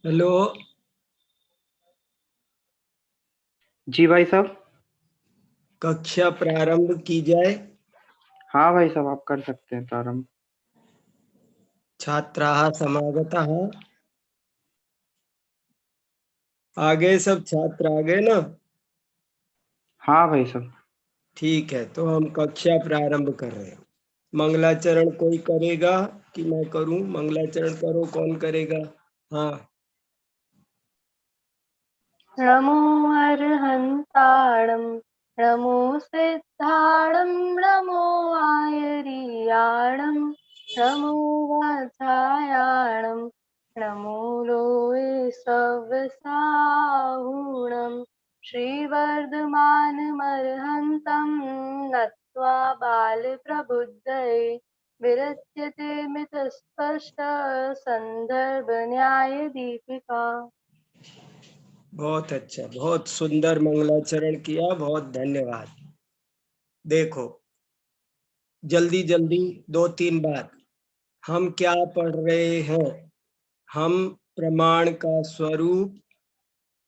Hello. जी भाई साहब। कक्षा प्रारंभ की जाए। हाँ भाई साहब, आप कर सकते हैं प्रारंभ। छात्राः समागताः। आ गए सब छात्र, आ गए ना? हाँ भाई साहब। ठीक है, तो हम कक्षा प्रारंभ कर रहे हैं। मंगलाचरण कोई करेगा कि मैं करूं? मंगलाचरण करो, कौन करेगा? हाँ। नमो अर्हन्ताणं नमो सिद्धाणं नमो आयर्याणं नमो वाचायाणं नमो लोये सव्यसाहुणं श्रीवर्धमानमर्हन्तं नत्वा बालप्रबुद्धये विरच्यते मितस्पष्ट सन्दर्भ न्यायदीपिका। बहुत अच्छा, बहुत सुंदर मंगलाचरण किया, बहुत धन्यवाद। देखो, जल्दी जल्दी दो तीन बात। हम क्या पढ़ रहे हैं? हम प्रमाण का स्वरूप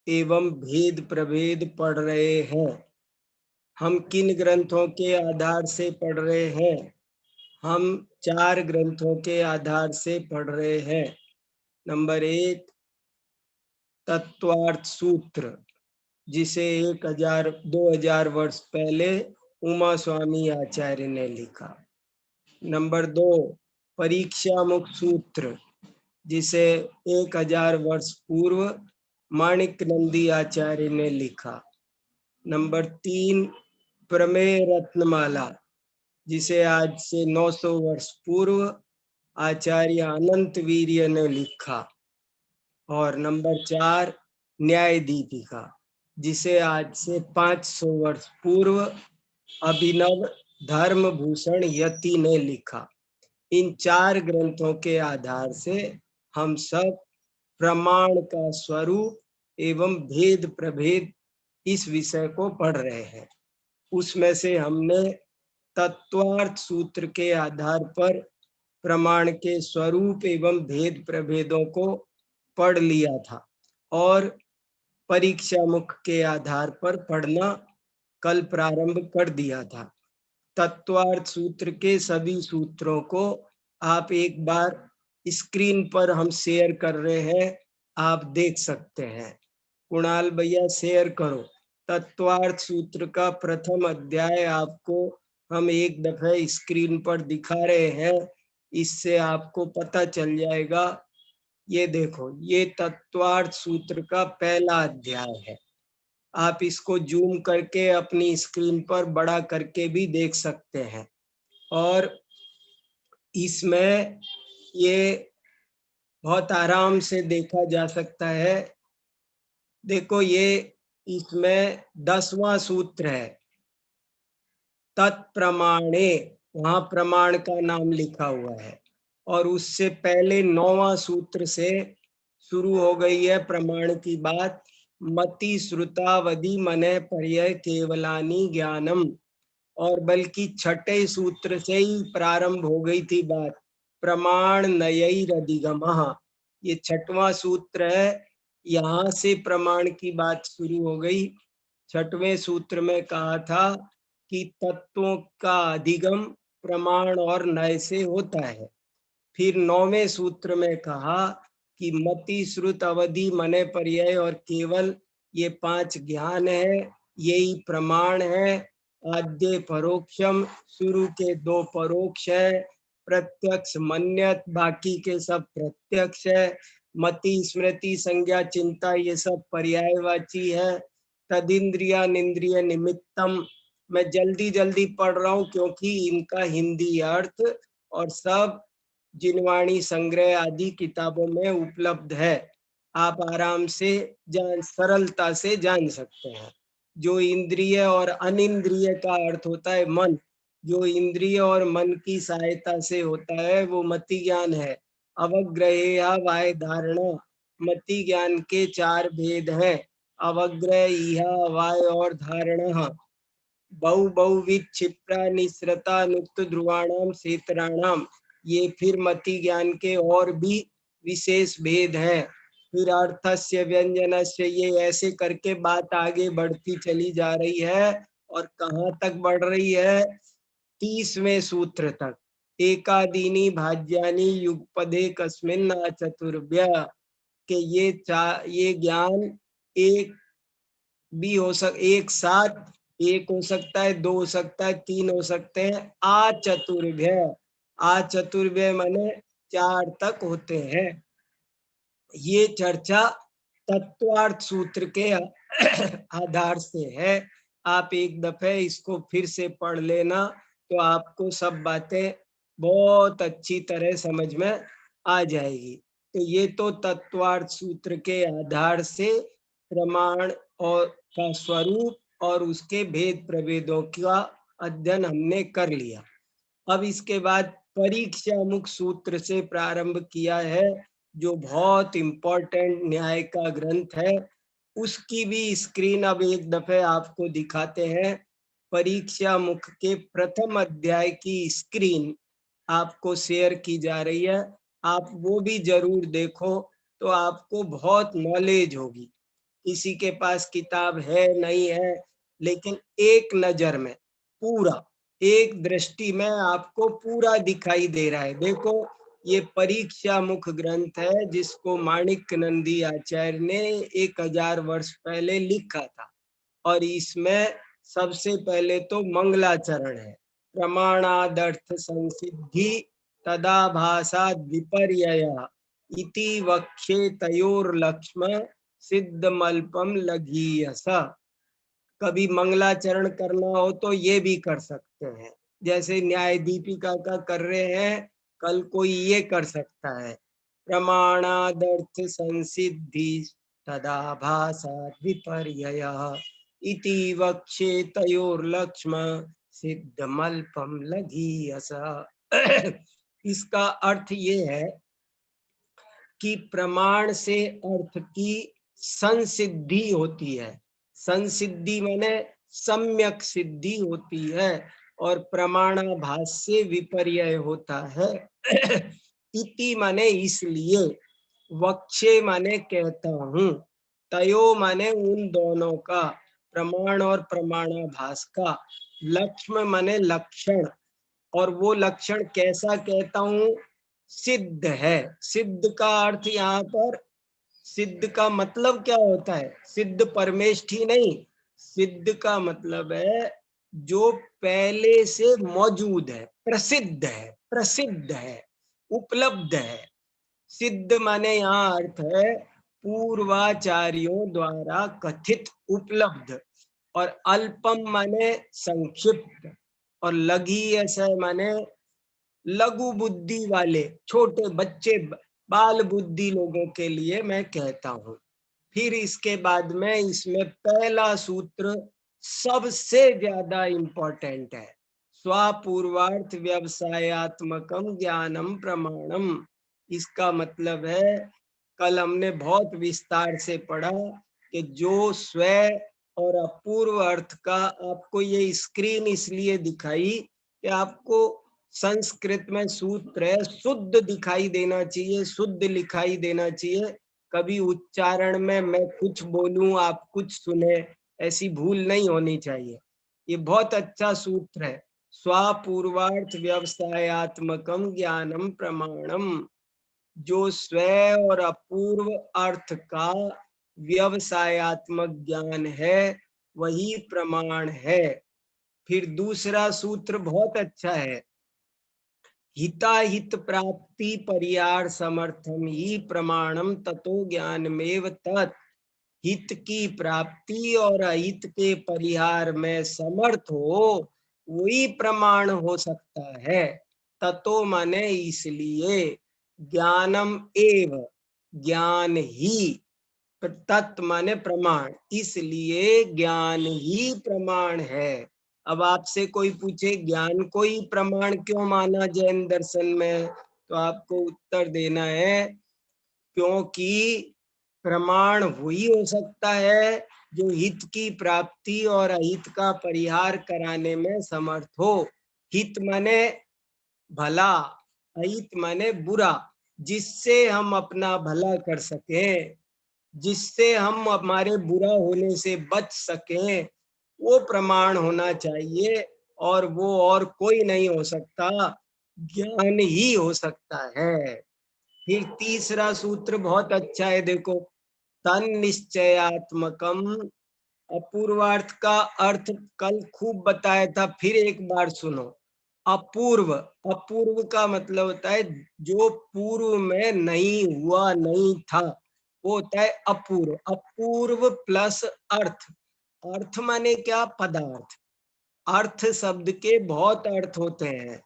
एवं भेद प्रभेद पढ़ रहे हैं। हम किन ग्रंथों के आधार से पढ़ रहे हैं? हम 4 ग्रंथों के आधार से पढ़ रहे हैं। नंबर 1, तत्वार्थ सूत्र, जिसे 2000 वर्ष पहले उमा स्वामी आचार्य ने लिखा। नंबर 2, परीक्षा मुख सूत्र, जिसे 1000 वर्ष पूर्व माणिक नंदी आचार्य ने लिखा। नंबर 3, प्रमेय रत्नमाला, जिसे आज से 900 वर्ष पूर्व आचार्य अनंत वीर्य ने लिखा। और नंबर 4, न्याय दीपिका, जिसे आज से 500 वर्ष पूर्व अभिनव धर्मभूषण यति ने लिखा। इन 4 ग्रंथों के आधार से हम सब प्रमाण का स्वरूप एवं भेद प्रभेद इस विषय को पढ़ रहे हैं। उसमें से हमने तत्वार्थ सूत्र के आधार पर प्रमाण के स्वरूप एवं भेद प्रभेदों को पढ़ लिया था और परीक्षा मुख के आधार पर पढ़ना कल प्रारंभ कर दिया था। तत्वार्थ सूत्र के सभी सूत्रों को आप एक बार स्क्रीन पर हम शेयर कर रहे हैं, आप देख सकते हैं। कुणाल भैया शेयर करो। तत्वार्थ सूत्र का प्रथम अध्याय आपको हम एक दफे स्क्रीन पर दिखा रहे हैं, इससे आपको पता चल जाएगा। ये देखो, ये तत्वार्थ सूत्र का पहला अध्याय है। आप इसको जूम करके अपनी स्क्रीन पर बड़ा करके भी देख सकते हैं। और इसमें ये बहुत आराम से देखा जा सकता है। देखो, ये इसमें 10वां सूत्र है, तत्प्रमाणे, वहां प्रमाण का नाम लिखा हुआ है। और उससे पहले 9वां सूत्र से शुरू हो गई है प्रमाण की बात। मति श्रुतावधि मने पर्यय केवलानी ज्ञानम। और बल्कि 6ठे सूत्र से ही प्रारंभ हो गई थी बात, प्रमाण नयैरधिगमः। ये 6वां सूत्र है, यहाँ से प्रमाण की बात शुरू हो गई। 6वें सूत्र में कहा था कि तत्वों का अधिगम प्रमाण और नय से होता है। फिर 9वें सूत्र में कहा कि मति श्रुत अवधि मने पर्यय और केवल, ये 5 ज्ञान है, यही प्रमाण है। आद्य परोक्षम, शुरू के 2 परोक्ष है। प्रत्यक्ष मन्यत, बाकी के सब प्रत्यक्ष है। मति स्मृति संज्ञा चिंता, ये सब पर्यायवाची है। तदिंद्रिया निंद्रिय निमित्तम। मैं जल्दी जल्दी पढ़ रहा हूँ क्योंकि इनका हिंदी अर्थ और सब जिनवाणी संग्रह आदि किताबों में उपलब्ध है। आप आराम से सरलता से जान सकते हैं। जो इंद्रिय और अनिंद्रिय का अर्थ होता है मन, जो इंद्रिय और मन की सहायता से होता है वो मति ज्ञान है। अवग्रह वाय धारणा, मति ज्ञान के 4 भेद हैं, अवग्रह, इहा, वाय और धारणा। बहु बहुविध क्षिप्रा निस्रता नुक्त ध्रुवाणाम क्षेत्राणाम, ये फिर मति ज्ञान के और भी विशेष भेद हैं। फिर अर्थस्य व्यंजनस्य, ये ऐसे करके बात आगे बढ़ती चली जा रही है। और कहाँ तक बढ़ रही है? 30वें सूत्र तक। एकादीनी भाज्यानि युगपदे कस्मिन् चतुर्भ्य, के ये ज्ञान एक भी एक साथ, एक हो सकता है, दो हो सकता है, तीन हो सकते हैं। आ चतुर्भ्य माने 4 तक होते हैं। ये चर्चा तत्वार्थ सूत्र के आधार से है। आप एक दफे इसको फिर से पढ़ लेना तो आपको सब बातें बहुत अच्छी तरह समझ में आ जाएगी। तो ये तो तत्वार्थ सूत्र के आधार से प्रमाण और का स्वरूप और उसके भेद प्रभेदों का अध्ययन हमने कर लिया। अब इसके बाद परीक्षा मुख सूत्र से प्रारंभ किया है, जो बहुत इंपॉर्टेंट न्याय का ग्रंथ है। उसकी भी स्क्रीन अब एक दफे आपको दिखाते हैं। परीक्षा मुख के प्रथम अध्याय की स्क्रीन आपको शेयर की जा रही है। आप वो भी जरूर देखो, तो आपको बहुत नॉलेज होगी। किसी के पास किताब है नहीं है, लेकिन एक नजर में पूरा, एक दृष्टि में आपको पूरा दिखाई दे रहा है। देखो, ये परीक्षा मुख ग्रंथ है, जिसको माणिक्य नंदी आचार्य ने 1000 वर्ष पहले लिखा था। और इसमें सबसे पहले तो मंगलाचरण है। प्रमाणादर्थ संसिद्धि तदा भाषा विपर्यय इति वक्षे तयोर लक्ष्म सिद्ध मल्पम लघीयस। कभी मंगलाचरण करना हो तो ये भी कर सकते हैं, जैसे न्याय दीपिका का कर रहे हैं, कल कोई ये कर सकता है। प्रमाणादर्थ संसिद्धि तदा भाषा विपर्यय इति वक्षे तयोर लक्ष्म सिद्ध मल्पम लघीयस। इसका अर्थ ये है कि प्रमाण से अर्थ की संसिद्धि होती है। संसिद्धि माने सम्यक सिद्धि होती है, और प्रमाणाभास से विपर्यय होता है। इति माने इसलिए, वक्षे माने कहता हूँ, तयो माने उन दोनों का, प्रमाण और प्रमाणाभास का, लक्ष्म माने लक्षण, और वो लक्षण कैसा कहता हूँ? सिद्ध है। सिद्ध का अर्थ यहाँ पर, सिद्ध का मतलब क्या होता है? सिद्ध परमेष्ठी नहीं, सिद्ध का मतलब है जो पहले से मौजूद है, प्रसिद्ध है, प्रसिद्ध है, उपलब्ध है। सिद्ध माने यहाँ अर्थ है पूर्वाचार्यों द्वारा कथित, उपलब्ध। और अल्पम माने संक्षिप्त, और लघी ऐसा माने लघु बुद्धि वाले, छोटे बच्चे, बाल बुद्धि लोगों के लिए मैं कहता हूँ। फिर इसके बाद में इसमें पहला सूत्र सबसे ज्यादा इंपॉर्टेंट है। स्वपूर्वार्थ व्यवसायत्मकम ज्ञानम प्रमाणम। इसका मतलब है, कल हमने बहुत विस्तार से पढ़ा कि जो स्व और अपूर्व अर्थ का, आपको ये स्क्रीन इसलिए दिखाई कि आपको संस्कृत में सूत्र है, शुद्ध दिखाई देना चाहिए, शुद्ध लिखाई देना चाहिए। कभी उच्चारण में मैं कुछ बोलूं आप कुछ सुने, ऐसी भूल नहीं होनी चाहिए। ये बहुत अच्छा सूत्र है। स्वपूर्वार्थ व्यवसायत्मकम ज्ञानम प्रमाणम। जो स्व और अपूर्व अर्थ का व्यवसायत्मक ज्ञान है, वही प्रमाण है। फिर दूसरा सूत्र बहुत अच्छा है, हिताहित प्राप्ति परिहार समर्थम ही प्रमाणम ततो ज्ञानमेव तत्। हित की प्राप्ति और अहित के परिहार में समर्थ हो, वही प्रमाण हो सकता है। ततो माने इसलिए, ज्ञानम एव ज्ञान ही, तत् माने प्रमाण, इसलिए ज्ञान ही प्रमाण है। अब आपसे कोई पूछे ज्ञान को ही प्रमाण क्यों माना जैन दर्शन में, तो आपको उत्तर देना है क्योंकि प्रमाण वही हो सकता है जो हित की प्राप्ति और अहित का परिहार कराने में समर्थ हो। हित माने भला, अहित माने बुरा, जिससे हम अपना भला कर सकें, जिससे हम हमारे बुरा होने से बच सकें, वो प्रमाण होना चाहिए, और वो और कोई नहीं हो सकता, ज्ञान ही हो सकता है। फिर तीसरा सूत्र बहुत अच्छा है, देखो, तन निश्चयात्मकम। अपूर्वार्थ का अर्थ कल खूब बताया था, फिर एक बार सुनो। अपूर्व, अपूर्व का मतलब होता है जो पूर्व में नहीं हुआ, नहीं था, वो होता है अपूर्व। अपूर्व प्लस अर्थ, अर्थ माने क्या? पदार्थ। अर्थ शब्द के बहुत अर्थ होते हैं।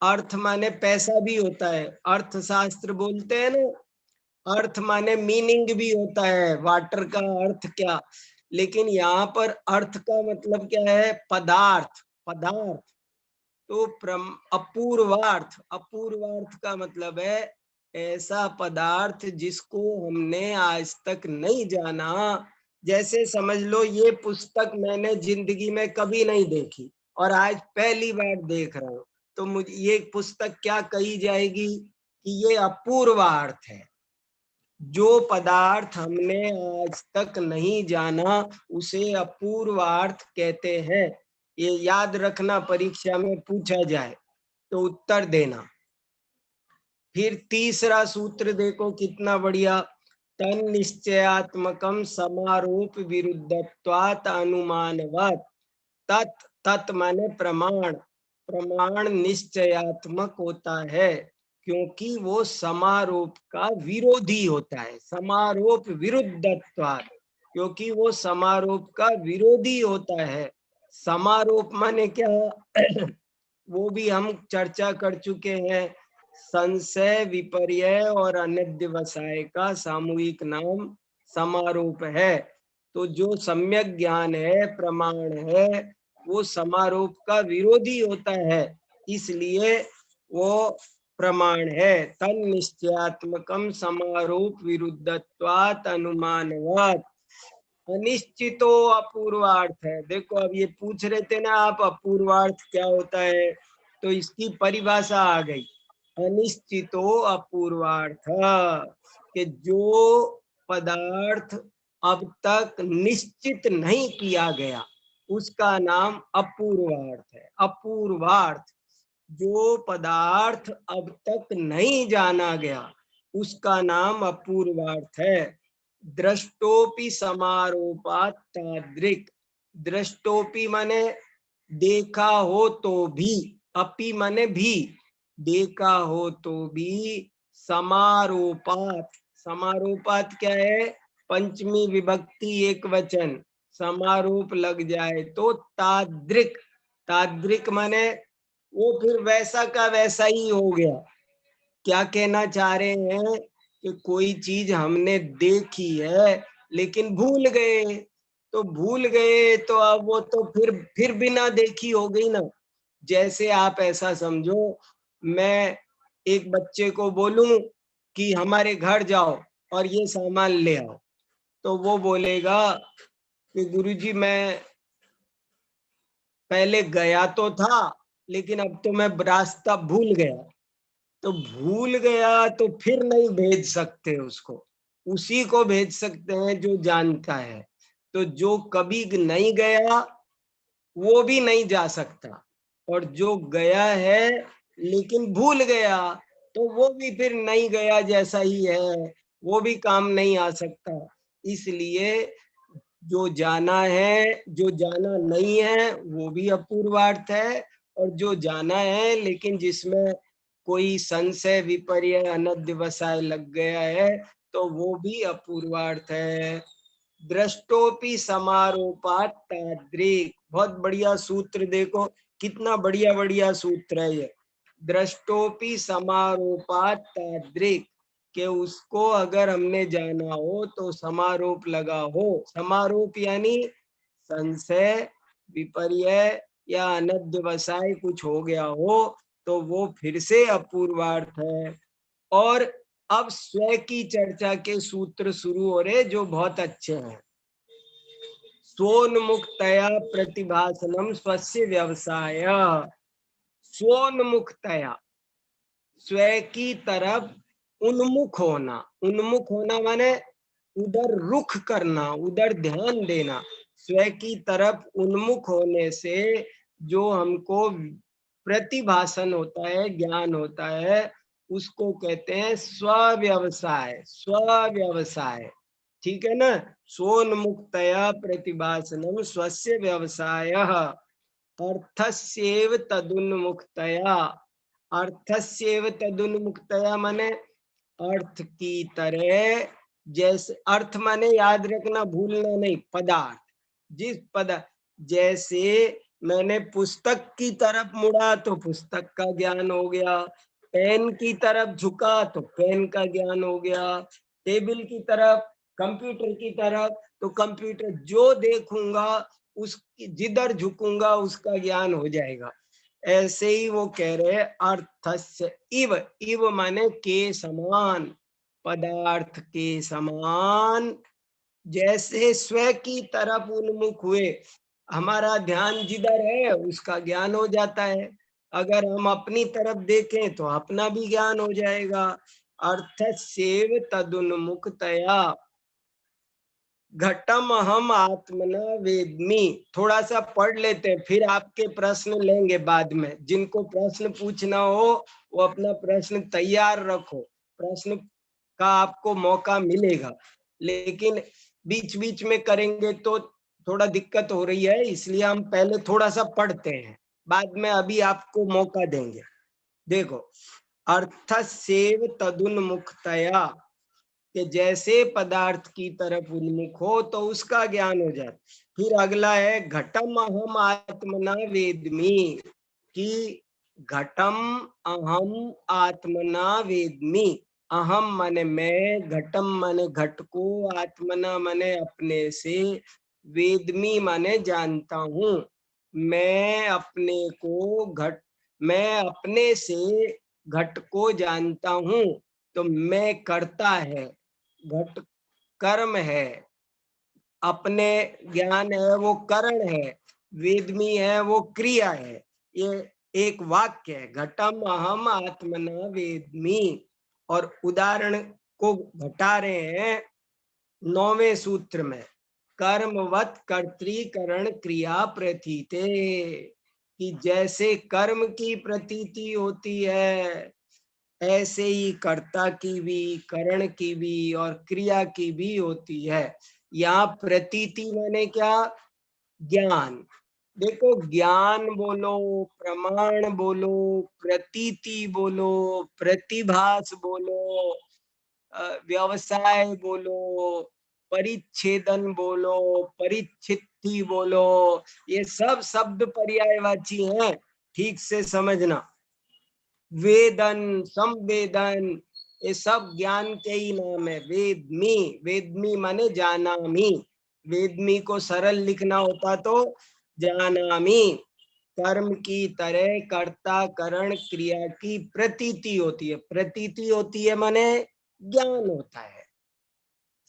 अर्थ माने पैसा भी होता है, अर्थशास्त्र बोलते हैं ना। अर्थ माने मीनिंग भी होता है, वाटर का अर्थ क्या। लेकिन यहाँ पर अर्थ का मतलब क्या है? पदार्थ, पदार्थ। तो अपूर्वार्थ, अपूर्वार्थ का मतलब है ऐसा पदार्थ जिसको हमने आज तक नहीं जाना। जैसे समझ लो, ये पुस्तक मैंने जिंदगी में कभी नहीं देखी और आज पहली बार देख रहा हूँ, तो मुझे ये पुस्तक क्या कही जाएगी? कि ये अपूर्वार्थ है। जो पदार्थ हमने आज तक नहीं जाना उसे अपूर्वार्थ कहते हैं। ये याद रखना, परीक्षा में पूछा जाए तो उत्तर देना। फिर तीसरा सूत्र देखो कितना बढ़िया। तन निश्चयात्मकम समारोप विरुद्धत्वात् अनुमानवत्। तत्, तत् माने प्रमाण, प्रमाण निश्चयात्मक होता है क्योंकि वो समारोप का विरोधी होता है। समारोप विरुद्धत्वात्, क्योंकि वो समारोप का विरोधी होता है। समारोप माने क्या? वो भी हम चर्चा कर चुके हैं। संशय, विपर्य और अनध्यवसाय का सामूहिक नाम समारोप है। तो जो सम्यक ज्ञान है, प्रमाण है, वो समारोप का विरोधी होता है, इसलिए वो प्रमाण है। तन निश्चयात्मकम समारोप विरुद्धत्वात् अनुमानवत्। अनिश्चितो अपूर्वार्थ है। देखो, अब ये पूछ रहे थे ना आप, अपूर्वार्थ क्या होता है, तो इसकी परिभाषा आ गई। अनिश्चितो अपूर्वार्थ, कि जो पदार्थ अब तक निश्चित नहीं किया गया उसका नाम अपूर्वार्थ है। अपूर्वार्थ, जो पदार्थ अब तक नहीं जाना गया उसका नाम अपूर्वार्थ है। दृष्टोपि समारोपात तादृक। दृष्टोपि माने देखा हो तो भी, अपि माने भी, देखा हो तो भी। समारोपात, समारोपात क्या है? पंचमी विभक्ति एक वचन, समारोप लग जाए तो तादृक। तादृक माने वो फिर वैसा का वैसा ही हो गया। क्या कहना चाह रहे हैं? कि कोई चीज हमने देखी है लेकिन भूल गए, तो भूल गए तो अब वो तो फिर बिना देखी हो गई ना। जैसे आप ऐसा समझो, मैं एक बच्चे को बोलूं कि हमारे घर जाओ और ये सामान ले आओ, तो वो बोलेगा कि गुरुजी मैं पहले गया तो था लेकिन अब तो मैं रास्ता भूल गया। तो भूल गया तो फिर नहीं भेज सकते उसको, उसी को भेज सकते हैं जो जानता है। तो जो कभी नहीं गया वो भी नहीं जा सकता, और जो गया है लेकिन भूल गया तो वो भी फिर नहीं गया जैसा ही है, वो भी काम नहीं आ सकता। इसलिए जो जाना है, जो जाना नहीं है वो भी अपूर्वार्थ है, और जो जाना है लेकिन जिसमें कोई संशय, विपर्य, अनध्यवसाय लग गया है तो वो भी अपूर्वार्थ है। दृष्टोपि समारोपात तादृक। बहुत बढ़िया सूत्र, देखो कितना बढ़िया बढ़िया सूत्र है ये। दृष्टोपि समारोपात तादृक, कि उसको अगर हमने जाना हो तो समारोप लगा हो। समारोप यानी संशय, विपर्य या अनध्यवसाय कुछ हो गया हो तो वो फिर से अपूर्वार्थ है। और अब स्व की चर्चा के सूत्र शुरू हो रहे जो बहुत अच्छे हैं। स्वोन्मुक्तया प्रतिभासनम स्वस्य व्यवसाय। स्वोन्मुक्तया, स्व की तरफ उन्मुख होना। उन्मुख होना माने उधर रुख करना, उधर ध्यान देना, स्व की तरफ उन्मुख होने से जो हमको प्रतिभासन होता है, ज्ञान होता है, उसको कहते हैं स्वव्यवसाय। स्वव्यवसाय, ठीक है ना। सोन्मुक्तया प्रतिभासनम स्वस्य व्यवसायः अर्थस्येव तदुन्मुक्तया। अर्थस्येव तदुन्मुक्तया माने अर्थ की तरह, जैसे अर्थ माने याद रखना, भूलना नहीं, पदार्थ। जिस पदार्थ, जैसे मैंने पुस्तक की तरफ मुड़ा तो पुस्तक का ज्ञान हो गया, पेन की तरफ झुका तो पेन का ज्ञान हो गया, टेबल की तरफ, कंप्यूटर की तरफ तो कंप्यूटर, जो देखूंगा उस, जिधर झुकूंगा उसका ज्ञान हो जाएगा। ऐसे ही वो कह रहे अर्थस्य इव, इव माने के समान, पदार्थ के समान, जैसे स्व की तरफ उन्मुख हुए, हमारा ध्यान जिधर है उसका ज्ञान हो जाता है। अगर हम अपनी तरफ देखें तो अपना भी ज्ञान हो जाएगा। अर्थस्येव तदुन्मुक्तया घटम अहम आत्मना वेद्मि। थोड़ा सा पढ़ लेते हैं, फिर आपके प्रश्न लेंगे बाद में। जिनको प्रश्न पूछना हो वो अपना प्रश्न तैयार रखो, प्रश्न का आपको मौका मिलेगा, लेकिन बीच बीच में करेंगे तो थोड़ा दिक्कत हो रही है, इसलिए हम पहले थोड़ा सा पढ़ते हैं, बाद में अभी आपको मौका देंगे। देखो, अर्थस्येव तदुन्मुक्तया, कि जैसे पदार्थ की तरफ उन्मुख हो तो उसका ज्ञान हो जाए। फिर अगला है घटम अहम आत्मना वेद्मि, कि घटम अहम आत्मना वेद्मि। अहम माने मैं, घटम माने घट को, आत्मना माने अपने से, वेद्मि माने जानता हूँ। मैं अपने को घट, मैं अपने से घट को जानता हूँ। तो मैं करता है, घट कर्म है, अपने ज्ञान है वो करण है, वेदमी है वो क्रिया है। ये एक वाक्य है, घटम अहम आत्मना वेदमी। और उदाहरण को घटा रहे हैं 9वें सूत्र में, कर्मवत कर्तृकरण क्रिया प्रतीते, कि जैसे कर्म की प्रतीति होती है ऐसे ही कर्ता की भी, करण की भी और क्रिया की भी होती है। यहाँ प्रतीति माने क्या? ज्ञान। देखो, ज्ञान बोलो, प्रमाण बोलो, प्रतीति बोलो, प्रतिभास बोलो, व्यवसाय बोलो, परिच्छेदन बोलो, परिच्छित्ति बोलो, ये सब शब्द पर्यायवाची हैं, ठीक से समझना। वेदन, संवेदन, ये सब ज्ञान के ही नाम है। वेदमी, वेदमी माने जानामी, वेदमी को सरल लिखना होता तो जानामी। कर्म की तरह कर्ता करण क्रिया की प्रतीति होती है, प्रतीति होती है माने ज्ञान होता है।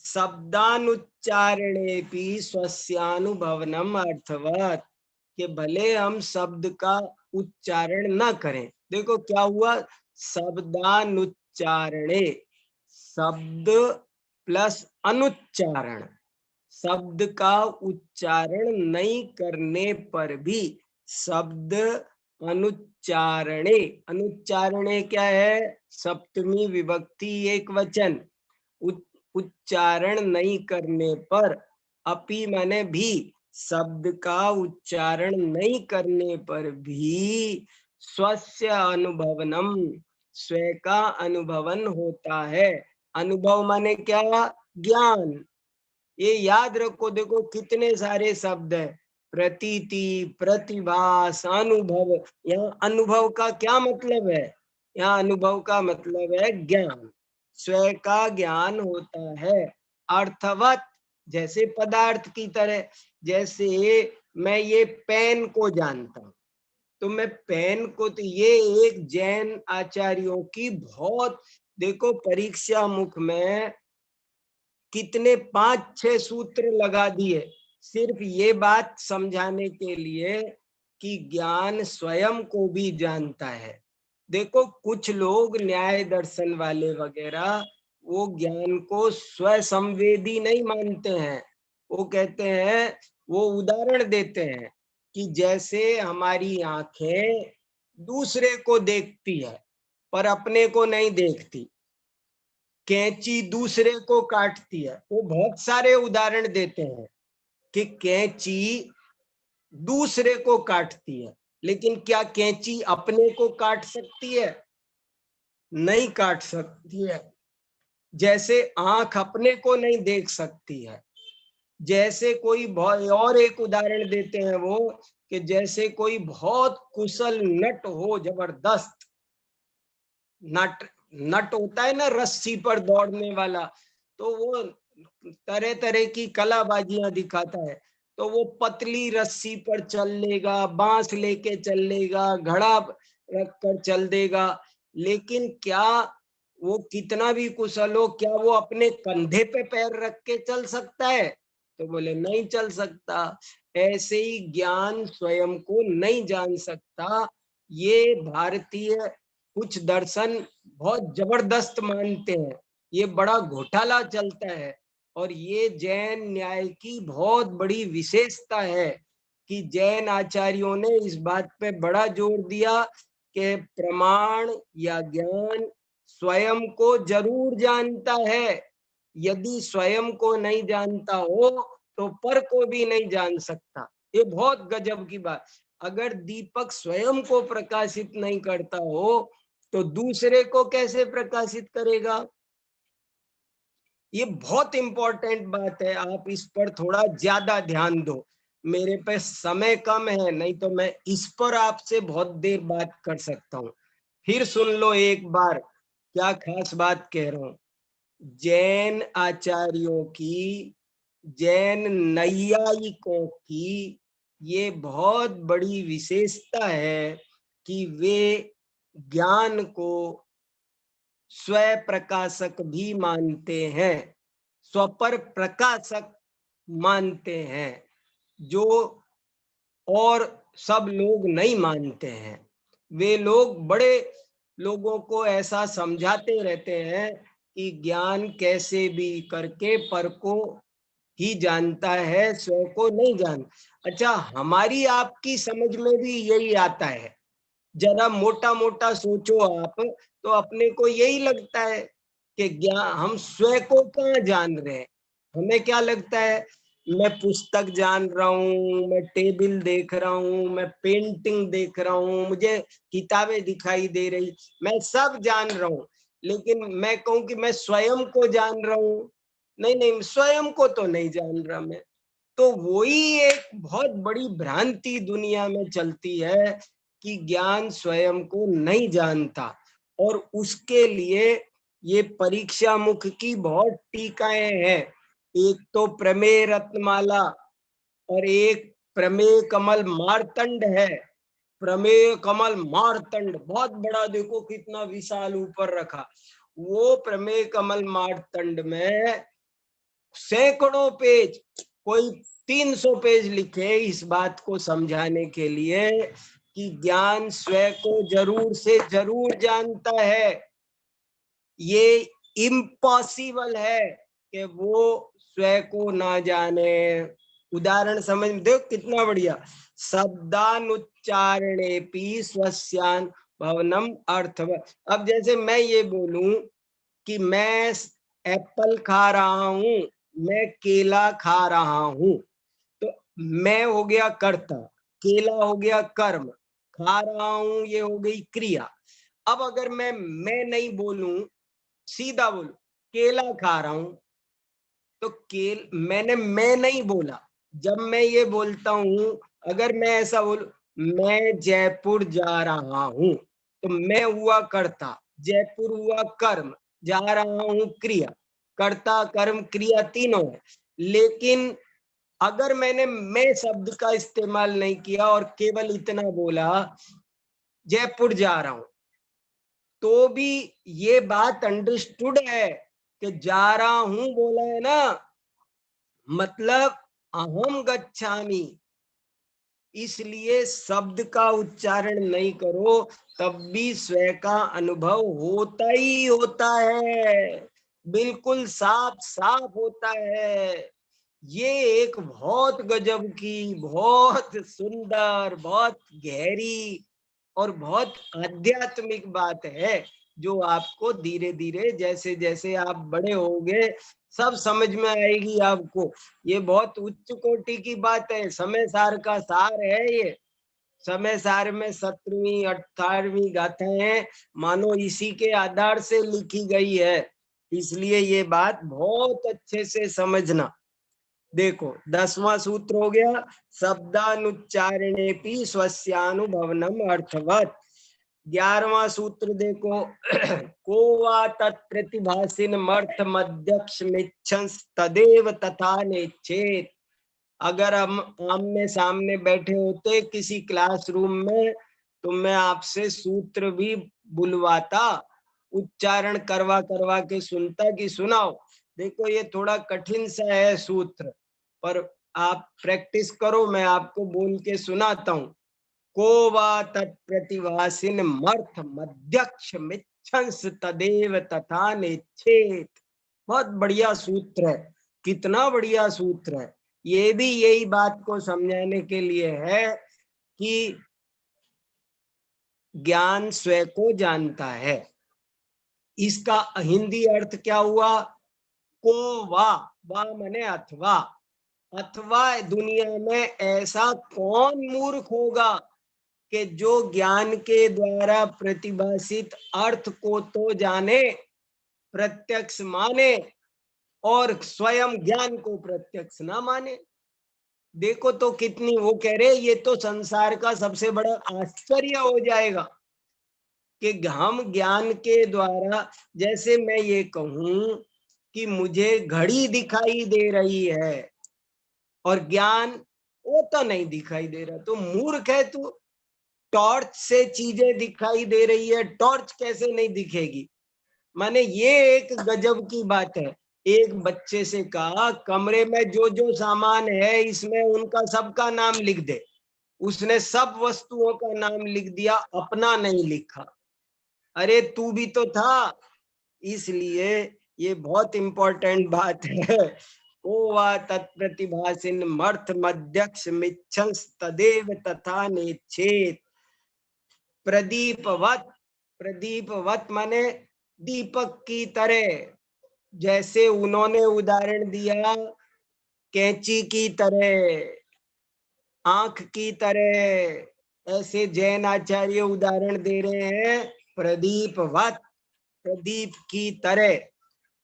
शब्दानुच्चारणे भी स्वस्यानुभवनम अर्थवत, कि भले हम शब्द का उच्चारण ना करें। देखो क्या हुआ, शब्दानुच्चारणे, शब्द प्लस अनुच्चारण, शब्द का उच्चारण नहीं करने पर भी शब्द अनुच्चारणे, अनुच्चारणे क्या है? सप्तमी विभक्ति एक वचन, उच्चारण नहीं करने पर, अपि माने भी, शब्द का उच्चारण नहीं करने पर भी स्वस्य अनुभवनम, स्व का अनुभवन होता है। अनुभव माने क्या? ज्ञान। ये याद रखो, देखो कितने सारे शब्द है, प्रतीति, प्रतिभास, अनुभव। यहाँ अनुभव का क्या मतलब है? यहाँ अनुभव का मतलब है ज्ञान, स्व का ज्ञान होता है। अर्थवत, जैसे पदार्थ की तरह, जैसे मैं ये पेन को जानता हूँ, तो मैं पेन को, तो ये एक जैन आचार्यों की बहुत, देखो परीक्षा मुख में कितने 5-6 सूत्र लगा दिए सिर्फ ये बात समझाने के लिए कि ज्ञान स्वयं को भी जानता है। देखो कुछ लोग न्याय दर्शन वाले वगैरह वो ज्ञान को स्वसंवेदी नहीं मानते हैं। वो कहते हैं, वो उदाहरण देते हैं कि जैसे हमारी आंखें दूसरे को देखती है पर अपने को नहीं देखती, कैंची दूसरे को काटती है। वो बहुत सारे उदाहरण देते हैं कि कैंची दूसरे को काटती है, लेकिन क्या कैंची अपने को काट सकती है? नहीं काट सकती है। जैसे आंख अपने को नहीं देख सकती है, जैसे कोई और एक उदाहरण देते हैं वो कि जैसे कोई बहुत कुशल नट हो, जबरदस्त नट होता है ना रस्सी पर दौड़ने वाला, तो वो तरह तरह की कलाबाजियां दिखाता है। तो वो पतली रस्सी पर चल लेगा, बांस लेके चल लेगा, घड़ा रख कर चल देगा, लेकिन क्या वो कितना भी कुशल हो, क्या वो अपने कंधे पे पैर रख के चल सकता है? तो बोले नहीं चल सकता। ऐसे ही ज्ञान स्वयं को नहीं जान सकता। ये भारतीय कुछ दर्शन बहुत जबरदस्त मानते हैं, ये बड़ा घोटाला चलता है। और ये जैन न्याय की बहुत बड़ी विशेषता है कि जैन आचार्यों ने इस बात पे बड़ा जोर दिया कि प्रमाण या ज्ञान स्वयं को जरूर जानता है। यदि स्वयं को नहीं जानता हो तो पर को भी नहीं जान सकता। ये बहुत गजब की बात। अगर दीपक स्वयं को प्रकाशित नहीं करता हो तो दूसरे को कैसे प्रकाशित करेगा? ये बहुत इंपॉर्टेंट बात है, आप इस पर थोड़ा ज्यादा ध्यान दो। मेरे पे समय कम है, नहीं तो मैं इस पर आपसे बहुत देर बात कर सकता हूँ। फिर सुन लो एक बार क्या खास बात कह रहा हूँ। जैन आचार्यों की, जैन नैयायिकों की ये बहुत बड़ी विशेषता है कि वे ज्ञान को स्वयं प्रकाशक भी मानते हैं, स्वपर प्रकाशक मानते हैं, जो और सब लोग नहीं मानते हैं। वे लोग बड़े लोगों को ऐसा समझाते रहते हैं कि ज्ञान कैसे भी करके पर को ही जानता है, स्वयं को नहीं जान। अच्छा, हमारी आपकी समझ में भी यही आता है। जरा मोटा मोटा सोचो आप, तो अपने को यही लगता है कि ज्ञान, हम स्वयं को कहाँ जान रहे हैं? हमें क्या लगता है, मैं पुस्तक जान रहा हूँ, मैं टेबल देख रहा हूँ, मैं पेंटिंग देख रहा हूँ, मुझे किताबें दिखाई दे रही, मैं सब जान रहा हूँ। लेकिन मैं कहूँ कि मैं स्वयं को जान रहा हूँ, नहीं नहीं, स्वयं को तो नहीं जान रहा मैं। तो वही एक बहुत बड़ी भ्रांति दुनिया में चलती है कि ज्ञान स्वयं को नहीं जानता। और उसके लिए ये परीक्षा मुख की बहुत टीकाएं हैं। एक तो प्रमेय रत्नमाला और एक प्रमेय कमल मार्तंड है। प्रमेय कमल मार्तंड बहुत बड़ा, देखो कितना विशाल ऊपर रखा। वो प्रमेय कमल मार्तंड में सैकड़ों पेज, कोई 300 पेज लिखे इस बात को समझाने के लिए कि ज्ञान स्वयं को जरूर से जरूर जानता है। ये इम्पॉसिबल है कि वो स्वयं को ना जाने। उदाहरण समझ दो कितना बढ़िया। शब्दानुच्चारणे पी स्वस्यान भवनम अर्थव। अब जैसे मैं ये बोलूं कि मैं एप्पल खा रहा हूं, मैं केला खा रहा हूं, तो मैं हो गया कर्ता, केला हो गया कर्म, खा रहा हूं ये हो गई क्रिया। अब अगर मैं नहीं बोलूं, सीधा बोलूं केला खा रहा हूं, तो मैंने मैं नहीं बोला। जब मैं ये बोलता हूं, अगर मैं ऐसा बोलूं मैं जयपुर जा रहा हूं, तो मैं हुआ कर्ता, जयपुर हुआ कर्म, जा रहा हूं क्रिया। कर्ता कर्म क्रिया तीनों है। लेकिन अगर मैंने मैं शब्द का इस्तेमाल नहीं किया और केवल इतना बोला जयपुर जा रहा हूं, तो भी ये बात अंडरस्टूड है कि जा रहा हूं बोला है ना, मतलब अहम गच्छामि। इसलिए शब्द का उच्चारण नहीं करो तब भी स्वयं का अनुभव होता ही होता है। बिल्कुल साफ साफ होता है। ये एक बहुत गजब की, बहुत सुंदर, बहुत गहरी और बहुत आध्यात्मिक बात है, जो आपको धीरे धीरे जैसे जैसे आप बड़े होगे सब समझ में आएगी आपको। ये बहुत उच्च कोटि की बात है, समय सार का सार है ये। समय सार में 17वीं 18वीं गाथाएं मानो इसी के आधार से लिखी गई है, इसलिए ये बात बहुत अच्छे से समझना। देखो 10वां सूत्र हो गया, शब्दानुच्चारणेपि स्वस्यानुभवनम अर्थवत। 11वां सूत्र देखो, को वा तत्प्रतिभासिनमर्थ मध्यक्षमिच्छंस तदेव तथा नेच्छेत्। अगर हम आमने सामने बैठे होते किसी क्लासरूम में, तो मैं आपसे सूत्र भी बुलवाता, उच्चारण करवा करवा के सुनता कि सुनाओ। देखो ये थोड़ा कठिन सा है सूत्र, पर आप प्रैक्टिस करो, मैं आपको बोल के सुनाता हूँ। को वा तत्प्रतिभासिन मर्थ मध्यक्ष मिच्छंस तदेव तथा नेच्छेत्। बहुत बढ़िया सूत्र है, कितना बढ़िया सूत्र है। ये भी यही बात को समझाने के लिए है कि ज्ञान स्वयं को जानता है। इसका हिंदी अर्थ क्या हुआ? को वा माने अथवा। अथवा दुनिया में ऐसा कौन मूर्ख होगा कि जो ज्ञान के द्वारा प्रतिभाषित अर्थ को तो जाने, प्रत्यक्ष माने, और स्वयं ज्ञान को प्रत्यक्ष ना माने। देखो तो कितनी, वो कह रहे ये तो संसार का सबसे बड़ा आश्चर्य हो जाएगा कि हम ज्ञान के द्वारा, जैसे मैं ये कहूं कि मुझे घड़ी दिखाई दे रही है और ज्ञान वो तो नहीं दिखाई दे रहा, तो मूर्ख है तू। टॉर्च से चीजें दिखाई दे रही है, टॉर्च कैसे नहीं दिखेगी? माने ये एक गजब की बात है। एक बच्चे से कहा कमरे में जो जो सामान है इसमें उनका सबका नाम लिख दे। उसने सब वस्तुओं का नाम लिख दिया, अपना नहीं लिखा। अरे तू भी तो था। इसलिए ये बहुत इंपॉर्टेंट बात है। को वा तत्प्रतिभासिन मर्थ मध्यक्ष मिच्छंस तदेव तथा नेच्छेत्। प्रदीपवत, प्रदीपवत माने दीपक की तरह। जैसे उन्होंने उदाहरण दिया कैंची की तरह, आंख की तरह, ऐसे जैन आचार्य उदाहरण दे रहे हैं प्रदीपवत, प्रदीप की तरह।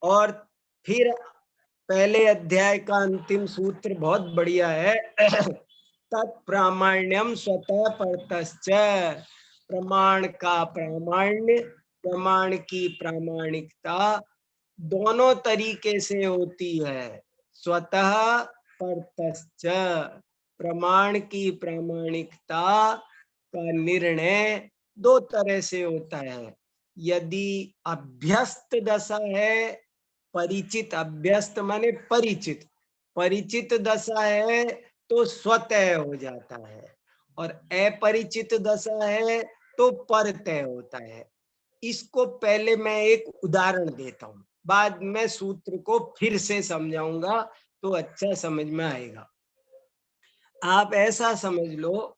और फिर पहले अध्याय का अंतिम सूत्र बहुत बढ़िया है, तत्प्रामाण्यम स्वतः परतश्च। प्रमाण का प्रामाण्य, प्रमाण की प्रामाणिकता दोनों तरीके से होती है। स्वतः परतश्च, प्रमाण की प्रामाणिकता का निर्णय दो तरह से होता है। यदि अभ्यस्त दशा है, परिचित, अभ्यस्त माने परिचित, परिचित दशा है तो स्वतः हो जाता है, और अपरिचित दशा है तो परतः होता है। इसको पहले मैं एक उदाहरण देता हूँ, बाद में सूत्र को फिर से समझाऊंगा तो अच्छा समझ में आएगा। आप ऐसा समझ लो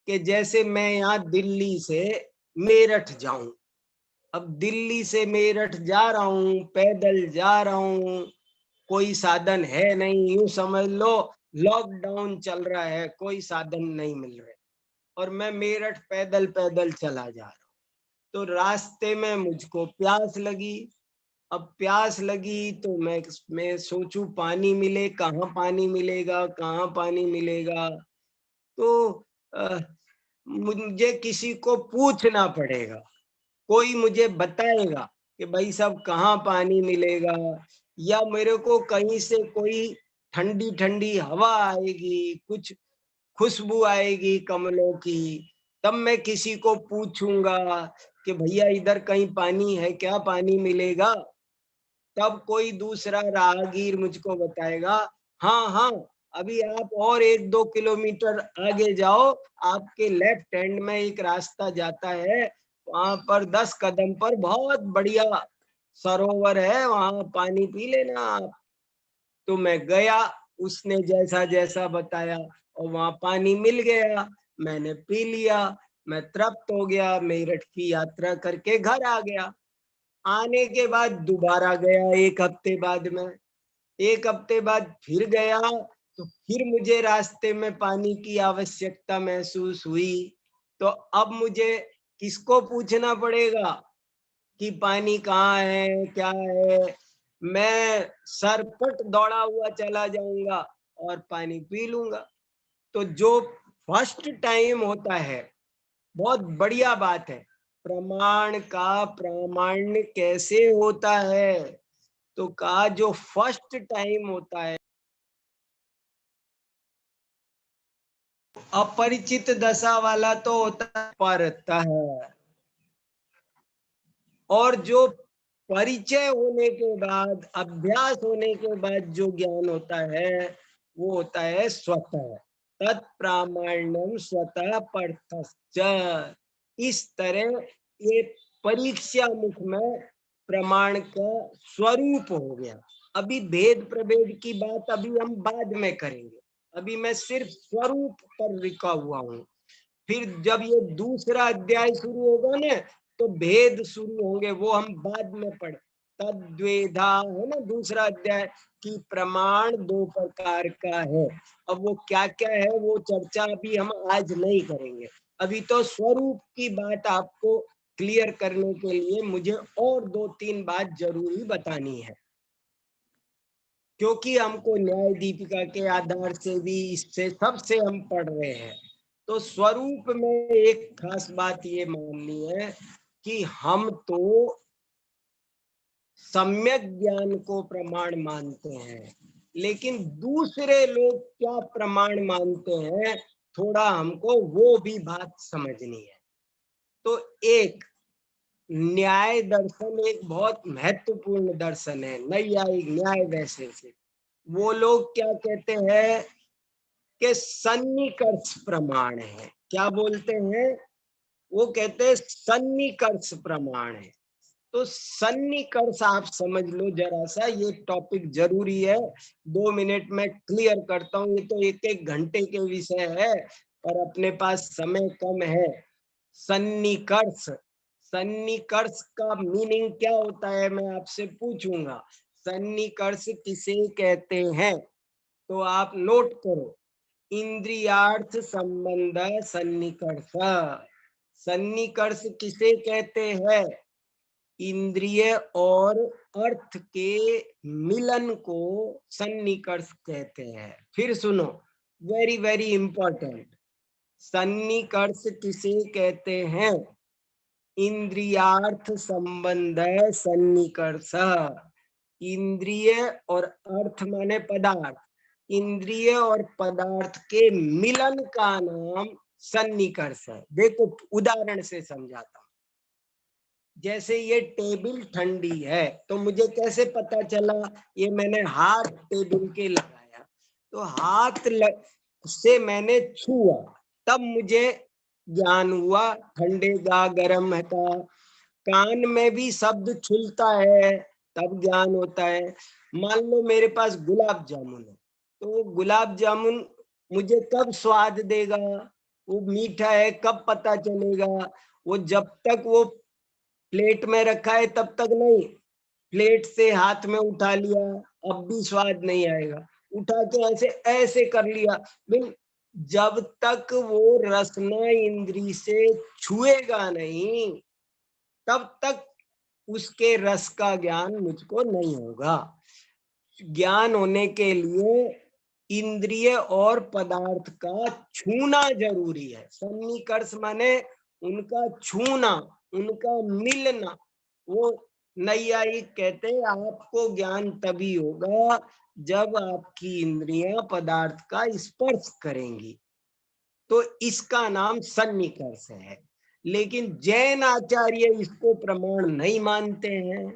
कि जैसे मैं यहाँ दिल्ली से मेरठ जाऊं। अब दिल्ली से मेरठ जा रहा हूँ, पैदल जा रहा हूँ, कोई साधन है नहीं, यूं समझ लो लॉकडाउन चल रहा है, कोई साधन नहीं मिल रहे, और मैं मेरठ पैदल पैदल चला जा रहा हूँ। तो रास्ते में मुझको प्यास लगी। अब प्यास लगी तो मैं सोचूं पानी मिले, कहाँ पानी मिलेगा, कहाँ पानी मिलेगा। तो मुझे किसी को पूछना पड़ेगा, कोई मुझे बताएगा कि भाई साहब कहाँ पानी मिलेगा, या मेरे को कहीं से कोई ठंडी ठंडी हवा आएगी, कुछ खुशबू आएगी कमलों की, तब मैं किसी को पूछूंगा कि भैया इधर कहीं पानी है क्या, पानी मिलेगा। तब कोई दूसरा राहगीर मुझको बताएगा, हाँ हाँ अभी आप और 1-2 किलोमीटर आगे जाओ, आपके लेफ्ट हैंड में एक रास्ता जाता है, वहां पर 10 कदम पर बहुत बढ़िया सरोवर है, वहां पानी पी लेना आप। तो मैं गया, उसने जैसा जैसा बताया और वहां पानी मिल गया, मैंने पी लिया, मैं तृप्त हो गया, मेरठ की यात्रा करके घर आ गया। आने के बाद दोबारा गया 1 हफ्ते बाद में, 1 हफ्ते बाद फिर गया, तो फिर मुझे रास्ते में पानी की आवश्यकता महसूस हुई। तो अब मुझे किसको पूछना पड़ेगा कि पानी कहाँ है, क्या है? मैं सरपट दौड़ा हुआ चला जाऊंगा और पानी पी लूंगा। तो जो फर्स्ट टाइम होता है, बहुत बढ़िया बात है। प्रमाण का प्रामाण्य कैसे होता है? तो कहा जो फर्स्ट टाइम होता है, अपरिचित दशा वाला तो होता परता है, और जो परिचय होने के बाद, अभ्यास होने के बाद जो ज्ञान होता है, वो होता है स्वतः। तत्प्रामाण्यम स्वतः पर्थश्च। इस तरह ये परीक्षा मुख में प्रमाण का स्वरूप हो गया। अभी भेद प्रभेद की बात अभी हम बाद में करेंगे, अभी मैं सिर्फ स्वरूप पर रुका हुआ हूँ। फिर जब ये दूसरा अध्याय शुरू होगा ना, तो भेद शुरू होंगे, वो हम बाद में पढ़। तद्वेधा है ना दूसरा अध्याय, कि प्रमाण 2 प्रकार का है। अब वो क्या क्या है वो चर्चा अभी हम आज नहीं करेंगे। अभी तो स्वरूप की बात आपको क्लियर करने के लिए मुझे और 2-3 बात जरूरी बतानी है, क्योंकि हमको न्याय दीपिका के आधार से भी, इससे सबसे हम पढ़ रहे हैं। तो स्वरूप में एक खास बात ये माननी है कि हम तो सम्यक ज्ञान को प्रमाण मानते हैं, लेकिन दूसरे लोग क्या प्रमाण मानते हैं, थोड़ा हमको वो भी बात समझनी है। तो एक न्याय दर्शन एक बहुत महत्वपूर्ण दर्शन है, नैयायिक न्याय वैसे से। वो लोग क्या कहते हैं कि सन्निकर्ष प्रमाण है। क्या बोलते हैं? वो कहते हैं सन्निकर्ष प्रमाण है। तो सन्निकर्ष आप समझ लो जरा सा, ये टॉपिक जरूरी है। 2 मिनट में क्लियर करता हूँ, ये तो 1-1 घंटे के विषय है और अपने पास समय कम है। सन्निकर्ष, सन्निकर्ष का मीनिंग क्या होता है मैं आपसे पूछूंगा। सन्निकर्ष किसे कहते हैं? तो आप नोट करो, इंद्रियार्थ संबंध सन्निकर्ष। सन्निकर्ष किसे कहते हैं? इंद्रिय और अर्थ के मिलन को सन्निकर्ष कहते हैं। फिर सुनो, वेरी वेरी इंपॉर्टेंट, सन्निकर्ष किसे कहते हैं? इंद्रियार्थ संबंध सन्निकर्ष। इंद्रिय और अर्थ माने पदार्थ, इंद्रिय और पदार्थ के मिलन का नाम सन्निकर्ष है। देखो उदाहरण से समझाता हूं। जैसे ये टेबल ठंडी है, तो मुझे कैसे पता चला? ये मैंने हाथ टेबल के लगाया, तो हाथ से मैंने छुआ, तब मुझे ज्ञान हुआ ठंडे का गर्म है का। कान में भी शब्द छुलता है तब ज्ञान होता है। मान लो मेरे पास गुलाब जामुन है, तो वो गुलाब जामुन मुझे कब स्वाद देगा? वो मीठा है कब पता चलेगा? वो जब तक वो प्लेट में रखा है तब तक नहीं। प्लेट से हाथ में उठा लिया, अब भी स्वाद नहीं आएगा। उठा के ऐसे ऐसे कर लिया, बिल जब तक वो रसना इंद्री से छुएगा नहीं, तब तक उसके रस का ज्ञान मुझको नहीं होगा। ज्ञान होने के लिए इंद्रिय और पदार्थ का छूना जरूरी है। सन्निकर्ष माने उनका छूना, उनका मिलना। वो नैयायिक कहते हैं आपको ज्ञान तभी होगा जब आपकी इंद्रियां पदार्थ का स्पर्श करेंगी, तो इसका नाम सन्निकर्ष है। लेकिन जैन आचार्य इसको प्रमाण नहीं मानते हैं।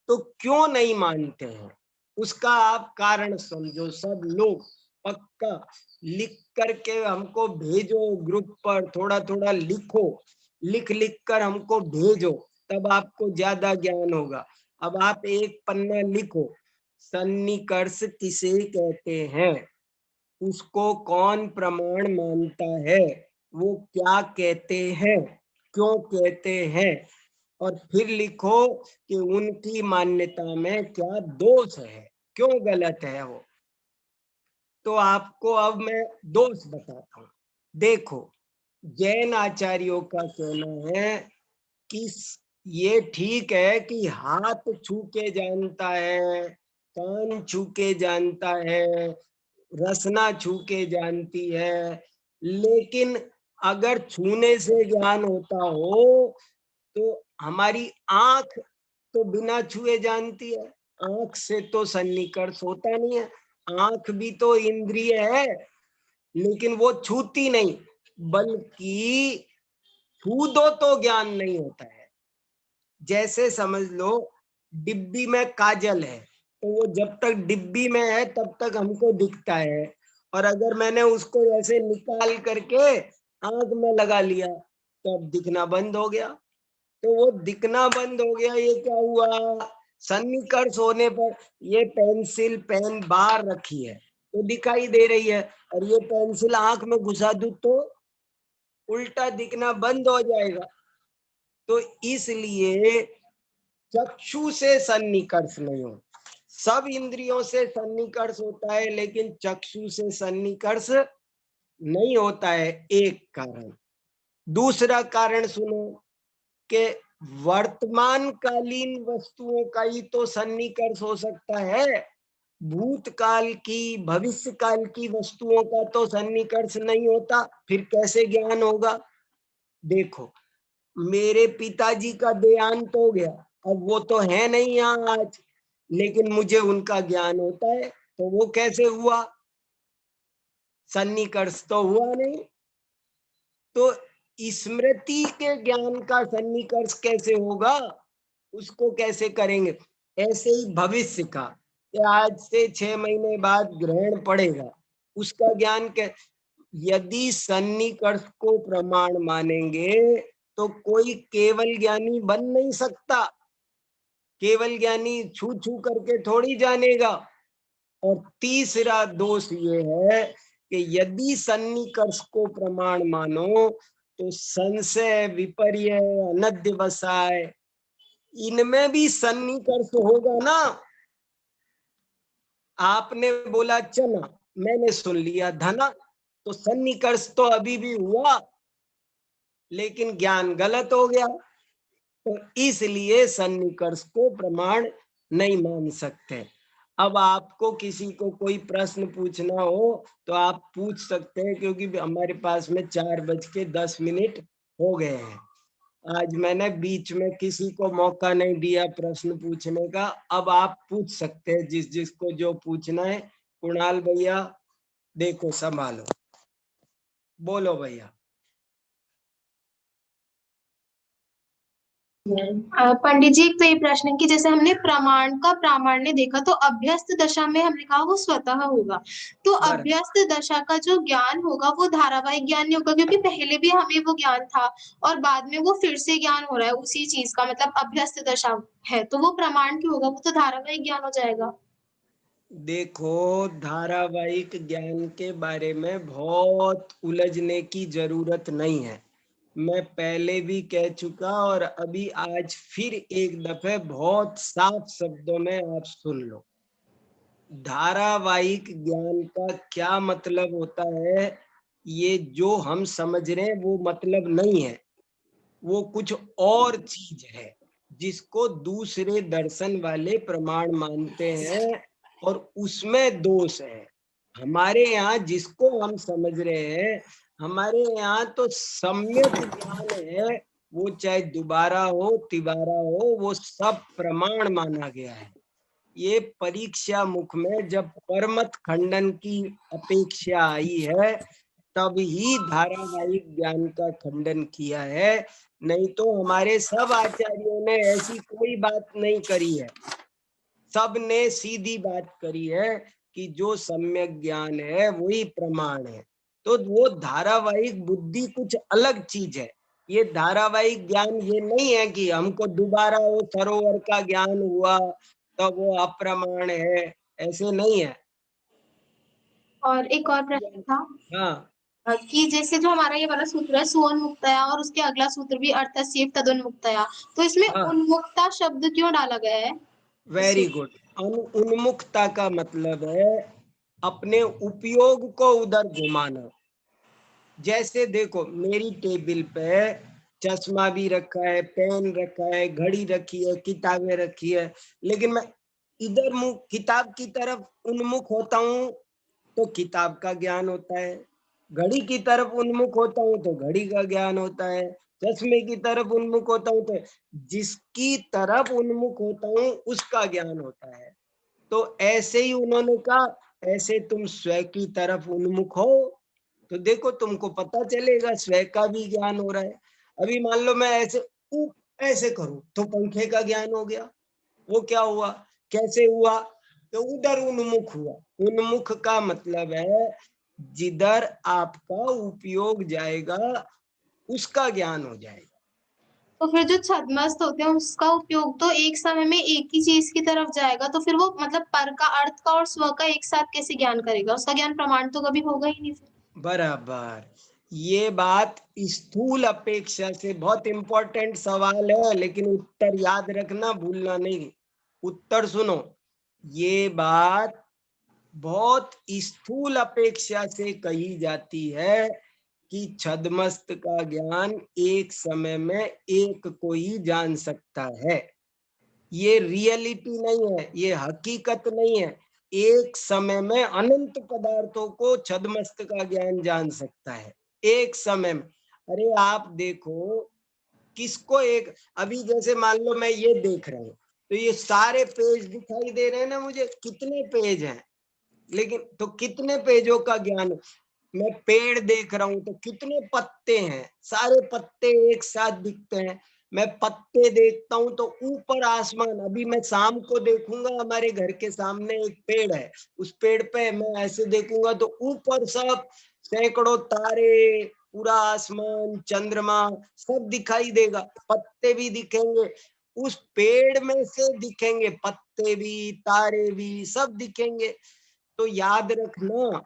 तो क्यों नहीं मानते हैं उसका आप कारण समझो। सब लोग पक्का लिख करके हमको भेजो, ग्रुप पर थोड़ा थोड़ा लिखो, लिख लिख कर हमको भेजो, तब आपको ज्यादा ज्ञान होगा। अब आप एक पन्ना लिखो, सन्निकर्ष किसे कहते हैं, उसको कौन प्रमाण मानता है, वो क्या कहते हैं, क्यों कहते हैं, और फिर लिखो कि उनकी मान्यता में क्या दोष है, क्यों गलत है वो। तो आपको अब मैं दोष बताता हूं। देखो, जैन आचार्यों का कहना है कि ये ठीक है कि हाथ छू के जानता है, कान छू के जानता है, रसना छू के जानती है, लेकिन अगर छूने से ज्ञान होता हो तो हमारी आंख तो बिना छुए जानती है, आंख से तो सन्निकर्ष होता नहीं है। आंख भी तो इंद्रिय है, लेकिन वो छूती नहीं, बल्कि छू दो तो ज्ञान नहीं होता है। जैसे समझ लो डिब्बी में काजल है, तो वो जब तक डिब्बी में है तब तक हमको दिखता है, और अगर मैंने उसको ऐसे निकाल करके आंख में लगा लिया तो अब दिखना बंद हो गया। तो वो दिखना बंद हो गया, ये क्या हुआ, सन्निकर्ष होने पर ये पेंसिल पेन बाहर रखी है तो दिखाई दे रही है, और ये पेंसिल आंख में घुसा दूं तो उल्टा दिखना बंद हो जाएगा। तो इसलिए चक्षु से सन्निकर्ष नहीं हो, सब इंद्रियों से सन्निकर्ष होता है लेकिन चक्षु से सन्निकर्ष नहीं होता है, एक कारण। दूसरा कारण सुनो कि वर्तमान कालीन वस्तुओं का ही तो सन्निकर्ष हो सकता है, भूतकाल की भविष्य काल की वस्तुओं का तो सन्निकर्ष नहीं होता, फिर कैसे ज्ञान होगा। देखो, मेरे पिताजी का देहांत हो गया, अब वो तो है नहीं यहाँ आज, लेकिन मुझे उनका ज्ञान होता है, तो वो कैसे हुआ, सन्निकर्ष तो हुआ नहीं। तो स्मृति के ज्ञान का सन्निकर्ष कैसे होगा, उसको कैसे करेंगे। ऐसे ही भविष्य का, आज से 6 महीने बाद ग्रहण पड़ेगा, उसका ज्ञान के यदि सन्निकर्ष को प्रमाण मानेंगे तो कोई केवल ज्ञानी बन नहीं सकता, केवल ज्ञानी छू छू करके थोड़ी जानेगा। और तीसरा दोष ये है कि यदि सन्निकर्ष को प्रमाण मानो तो संशय, विपर्य, अनध्यवसाय, इनमें भी सन्निकर्ष होगा ना। आपने बोला चना, मैंने सुन लिया धना, तो सन्निकर्ष तो अभी भी हुआ लेकिन ज्ञान गलत हो गया, तो इसलिए सन्निकर्ष को प्रमाण नहीं मान सकते। अब आपको किसी को कोई प्रश्न पूछना हो तो आप पूछ सकते हैं, क्योंकि हमारे पास में 4:10 हो गए हैं। आज मैंने बीच में किसी को मौका नहीं दिया प्रश्न पूछने का। अब आप पूछ सकते हैं जिस जिसको जो पूछना है। कुणाल भैया देखो संभालो, बोलो भैया। पंडित जी, एक तो ये प्रश्न है कि जैसे हमने प्रमाण का प्रामाण्य देखा तो अभ्यस्त दशा में हमने कहा वो स्वतः होगा, तो अभ्यस्त दशा का जो ज्ञान होगा वो धारावाहिक ज्ञान नहीं होगा, क्योंकि पहले भी हमें वो ज्ञान था और बाद में वो फिर से ज्ञान हो रहा है उसी चीज का, मतलब अभ्यस्त दशा है, तो वो प्रमाण क्यों होगा, वो तो धारावाहिक ज्ञान हो जाएगा। देखो, धारावाहिक ज्ञान के बारे में बहुत उलझने की जरूरत नहीं है, मैं पहले भी कह चुका और अभी आज फिर एक दफे बहुत साफ शब्दों में आप सुन लो। धारावाहिक ज्ञान का क्या मतलब होता है, ये जो हम समझ रहे हैं वो मतलब नहीं है, वो कुछ और चीज है जिसको दूसरे दर्शन वाले प्रमाण मानते हैं और उसमें दोष है। हमारे यहाँ जिसको हम समझ रहे हैं, हमारे यहाँ तो सम्यक ज्ञान है, वो चाहे दोबारा हो तिबारा हो, वो सब प्रमाण माना गया है। ये परीक्षा मुख में जब परमत खंडन की अपेक्षा आई है तब ही धारावाहिक ज्ञान का खंडन किया है, नहीं तो हमारे सब आचार्यों ने ऐसी कोई बात नहीं करी है। सब ने सीधी बात करी है कि जो सम्यक ज्ञान है वही प्रमाण है। तो वो धारावाहिक बुद्धि कुछ अलग चीज है, ये धारावाहिक ज्ञान ये नहीं है कि हमको दोबारा वो सरोवर का ज्ञान हुआ तब वो अप्रमाण है, ऐसे नहीं है। और एक और प्रश्न था हाँ कि जैसे जो हमारा ये वाला सूत्र है सुउन्मुक्तया और उसके अगला सूत्र भी अर्थस्येव तदुन्मुक्तया, तो इसमें हाँ उन्मुक्ता शब्द क्यों डाला गया है? Very good. उन्मुखता का मतलब है अपने उपयोग को उधर घुमाना। जैसे देखो मेरी टेबल पे चश्मा भी रखा है, पेन रखा है, घड़ी रखी है, किताबें रखी है, लेकिन मैं इधर मुख किताब की तरफ उन्मुख होता हूँ तो किताब का ज्ञान होता है, घड़ी की तरफ उन्मुख होता हूँ तो घड़ी का ज्ञान होता है, चश्मे की तरफ उन्मुख होता हूँ तो जिसकी तरफ उन्मुख होता हूँ उसका ज्ञान होता है। तो ऐसे ही उन्होंने कहा ऐसे तुम स्वयं की तरफ उन्मुख हो तो देखो तुमको पता चलेगा स्वयं का भी ज्ञान हो रहा है। अभी मान लो मैं ऐसे करूं तो पंखे का ज्ञान हो गया। वो क्या हुआ, कैसे हुआ, तो उधर उन्मुख हुआ। उन्मुख का मतलब है जिधर आपका उपयोग जाएगा उसका ज्ञान हो जाएगा। तो फिर जो छद्मस्त होते हैं उसका उपयोग तो एक समय में एक ही चीज की तरफ जाएगा, तो फिर वो मतलब पर का, अर्थ का और स्व का एक साथ कैसे ज्ञान करेगा? उसका ज्ञान प्रमाण तो कभी होगा ही नहीं फिर। बराबर। ये बात स्थूल अपेक्षा से बहुत इंपॉर्टेंट सवाल है, लेकिन उत्तर याद रखना, भूलना नहीं। उत्तर सुनो, ये बात बहुत स्थूल अपेक्षा से कही जाती है कि छद्मस्त का ज्ञान एक समय में एक को ही जान सकता है। ये रियलिटी नहीं है, ये हकीकत नहीं है। एक समय में अनंत पदार्थों को छद्मस्त का ज्ञान जान सकता है एक समय में। अरे आप देखो किसको एक, अभी जैसे मान लो मैं ये देख रहा हूँ तो ये सारे पेज दिखाई दे रहे हैं ना मुझे, कितने पेज हैं, लेकिन तो कितने पेजों का ज्ञान। मैं पेड़ देख रहा हूं तो कितने पत्ते हैं, सारे पत्ते एक साथ दिखते हैं। मैं पत्ते देखता हूं तो ऊपर आसमान, अभी मैं शाम को देखूंगा हमारे घर के सामने एक पेड़ है, उस पेड़ पे मैं ऐसे देखूंगा तो ऊपर सब सैकड़ों तारे, पूरा आसमान, चंद्रमा सब दिखाई देगा, पत्ते भी दिखेंगे, उस पेड़ में से दिखेंगे, पत्ते भी तारे भी सब दिखेंगे। तो याद रखना,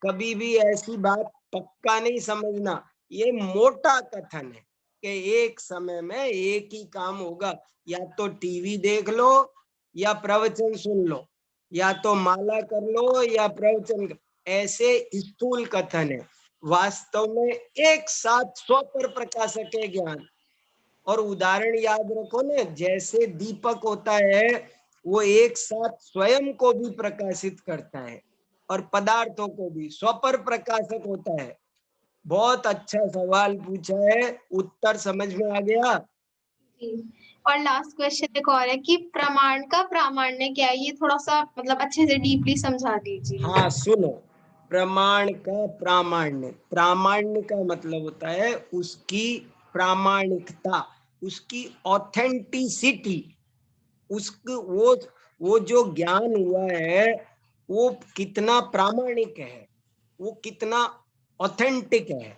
कभी भी ऐसी बात पक्का नहीं समझना, ये मोटा कथन है कि एक समय में एक ही काम होगा। या तो टीवी देख लो या प्रवचन सुन लो, या तो माला कर लो या प्रवचन कर, ऐसे स्थूल कथन है। वास्तव में एक साथ स्व पर प्रकाशक है ज्ञान। और उदाहरण याद रखो ना, जैसे दीपक होता है वो एक साथ स्वयं को भी प्रकाशित करता है और पदार्थों को भी, स्वपर प्रकाशक होता है। बहुत अच्छा सवाल पूछा है, उत्तर समझ में आ गया। और लास्ट क्वेश्चन एक और है कि प्रमाण का प्रामाण्य क्या है? ये थोड़ा सा मतलब अच्छे से डीपली समझा दीजिए। हाँ सुनो, प्रमाण का प्रामाण्य, प्रामाण्य का मतलब होता है उसकी प्रामाणिकता, उसकी ऑथेंटिसिटी, उसको वो जो ज्ञान हुआ है वो कितना प्रामाणिक है, वो कितना ऑथेंटिक है।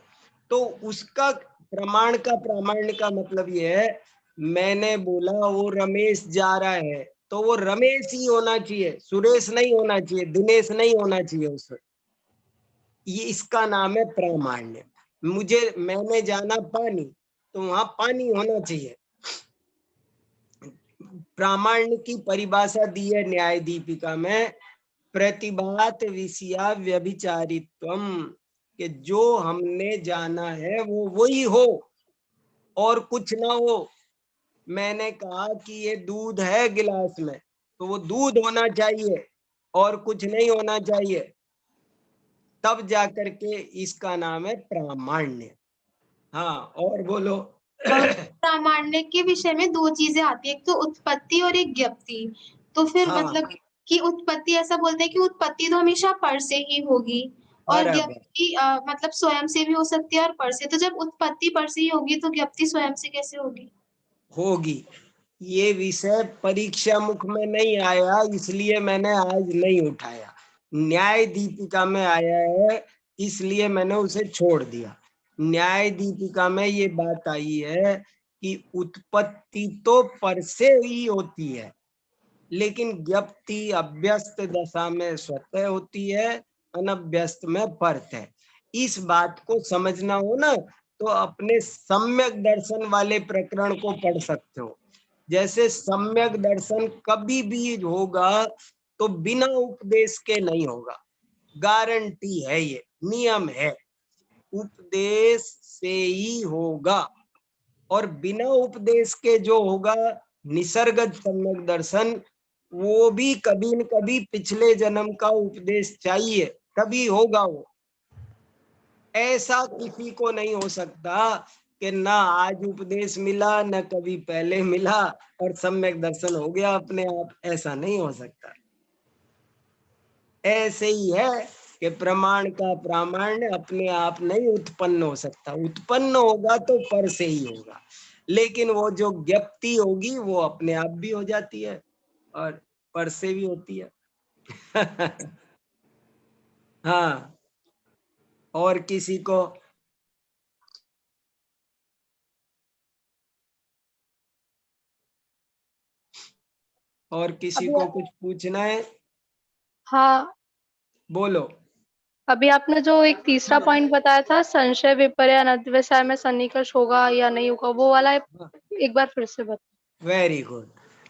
तो उसका प्रमाण का प्रामाण्य का मतलब ये है, मैंने बोला वो रमेश जा रहा है तो वो रमेश ही होना चाहिए, सुरेश नहीं होना चाहिए, दिनेश नहीं होना चाहिए उसमें। ये इसका नाम है प्रामाण्य। मैंने जाना पानी तो वहां पानी होना चाहिए। प्रामाण्य की परिभाषा दी है न्याय दीपिका में, प्रतिभात विषया व्यभिचारित्वम, कि जो हमने जाना है वो वही हो और कुछ ना हो। मैंने कहा कि ये दूध है गिलास में तो वो दूध होना चाहिए और कुछ नहीं होना चाहिए, तब जाकर के इसका नाम है प्रामाण्य। हाँ और बोलो। प्रामाण्य के विषय में दो चीजें आती है, एक तो उत्पत्ति और एक ज्ञप्ति। तो फिर हाँ मतलब कि उत्पत्ति ऐसा बोलते हैं कि उत्पत्ति तो हमेशा पर से ही होगी और बराबर ज्ञप्ति मतलब स्वयं से भी हो सकती है और पर से। तो जब उत्पत्ति पर से ही होगी तो ज्ञप्ति स्वयं से कैसे होगी? होगी। ये विषय परीक्षा मुख में नहीं आया इसलिए मैंने आज नहीं उठाया, न्याय दीपिका में आया है इसलिए मैंने उसे छोड़ दिया। न्याय दीपिका में ये बात आई है कि उत्पत्ति तो पर से ही होती है, लेकिन ज्ञप्ति अभ्यस्त दशा में स्वतः होती है, अनभ्यस्त में परत है। इस बात को समझना हो ना तो अपने सम्यक दर्शन वाले प्रकरण को पढ़ सकते हो। जैसे सम्यक दर्शन कभी भी होगा तो बिना उपदेश के नहीं होगा, गारंटी है, ये नियम है, उपदेश से ही होगा। और बिना उपदेश के जो होगा निसर्गत सम्यक दर्शन, वो भी कभी न कभी पिछले जन्म का उपदेश चाहिए तभी होगा वो। ऐसा किसी को नहीं हो सकता कि ना आज उपदेश मिला न कभी पहले मिला और सम्यक दर्शन हो गया अपने आप, ऐसा नहीं हो सकता। ऐसे ही है कि प्रमाण का प्रामाण्य अपने आप नहीं उत्पन्न हो सकता, उत्पन्न होगा तो पर से ही होगा, लेकिन वो जो ज्ञप्ति होगी वो अपने आप भी हो जाती है और पर से भी होती है। हाँ, और किसी को? और किसी को कुछ पूछना है? हाँ, बोलो। अभी आपने जो एक तीसरा पॉइंट बताया था, संशय विपर्य अनद्वसाय में सन्निकर्ष होगा या नहीं होगा, वो वाला एक बार फिर से बता। Very good.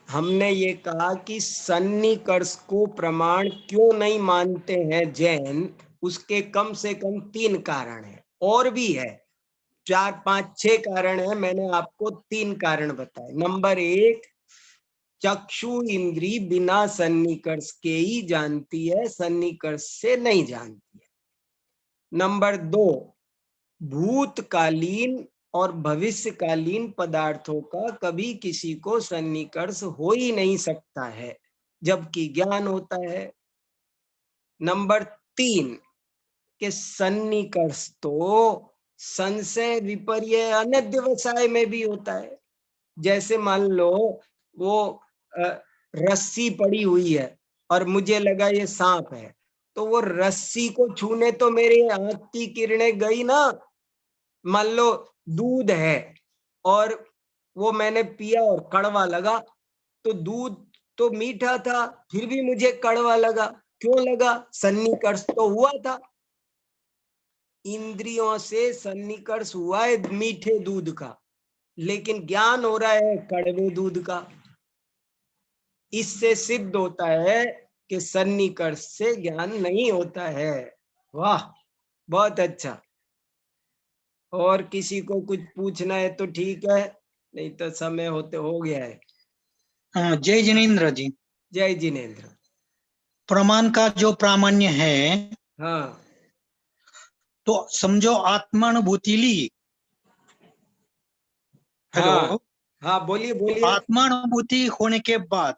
हमने ये कहा कि सन्निकर्ष को प्रमाण क्यों नहीं मानते हैं जैन, उसके कम से कम 3 कारण है, और भी है 4, 5, 6 कारण है, मैंने आपको 3 कारण बताए। नंबर 1, चक्षु इंद्री बिना सन्निकर्ष के ही जानती है, सन्निकर्ष से नहीं जानती है। नंबर 2, भूतकालीन और भविष्यकालीन पदार्थों का कभी किसी को सन्निकर्ष हो ही नहीं सकता है, जबकि ज्ञान होता है। नंबर 3, के सन्निकर्ष तो संशय विपर्य अनध्यवसाय में भी होता है। जैसे मान लो वो रस्सी पड़ी हुई है और मुझे लगा ये सांप है, तो वो रस्सी को छूने तो मेरे आंख की किरणें गई ना। मान लो दूध है और वो मैंने पिया और कड़वा लगा, तो दूध तो मीठा था फिर भी मुझे कड़वा लगा, क्यों लगा? सन्निकर्ष तो हुआ था, इंद्रियों से सन्निकर्ष हुआ है मीठे दूध का, लेकिन ज्ञान हो रहा है कड़वे दूध का। इससे सिद्ध होता है कि सन्निकर्ष से ज्ञान नहीं होता है। वाह, बहुत अच्छा। और किसी को कुछ पूछना है तो ठीक है, नहीं तो समय होते हो गया है। हाँ, जय जिनेन्द्र जी। जय जिनेन्द्र। प्रमाण का जो प्रामाण्य है, हाँ तो समझो आत्मानुभूति ली। हेलो। हाँ हाँ, बोलिए तो बोलिए। आत्मानुभूति होने के बाद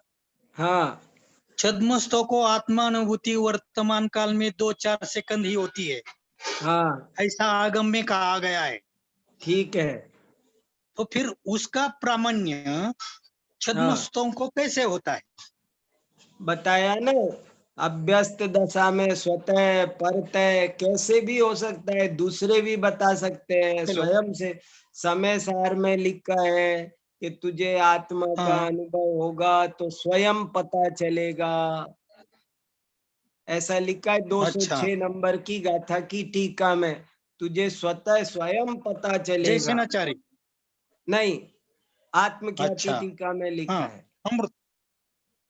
हाँ छद्मस्तों को आत्मानुभूति वर्तमान काल में 2-4 सेकंड ही होती है, हाँ, ऐसा आगम में कहा गया है। ठीक है। तो फिर उसका प्रामाण्य छद्मस्तों को कैसे होता है? बताया ना, अभ्यस्त दशा में स्वतः परतः कैसे भी हो सकता है, दूसरे भी बता सकते हैं स्वयं से। समय सार में लिखा है कि तुझे आत्मा का अनुभव होगा तो स्वयं पता चलेगा, ऐसा लिखा है 206 नंबर की गाथा की टीका में। तुझे स्वतः स्वयं पता चलेगा। जयसेनाचार्य नहीं, आत्मख्याति टीका में लिखा है।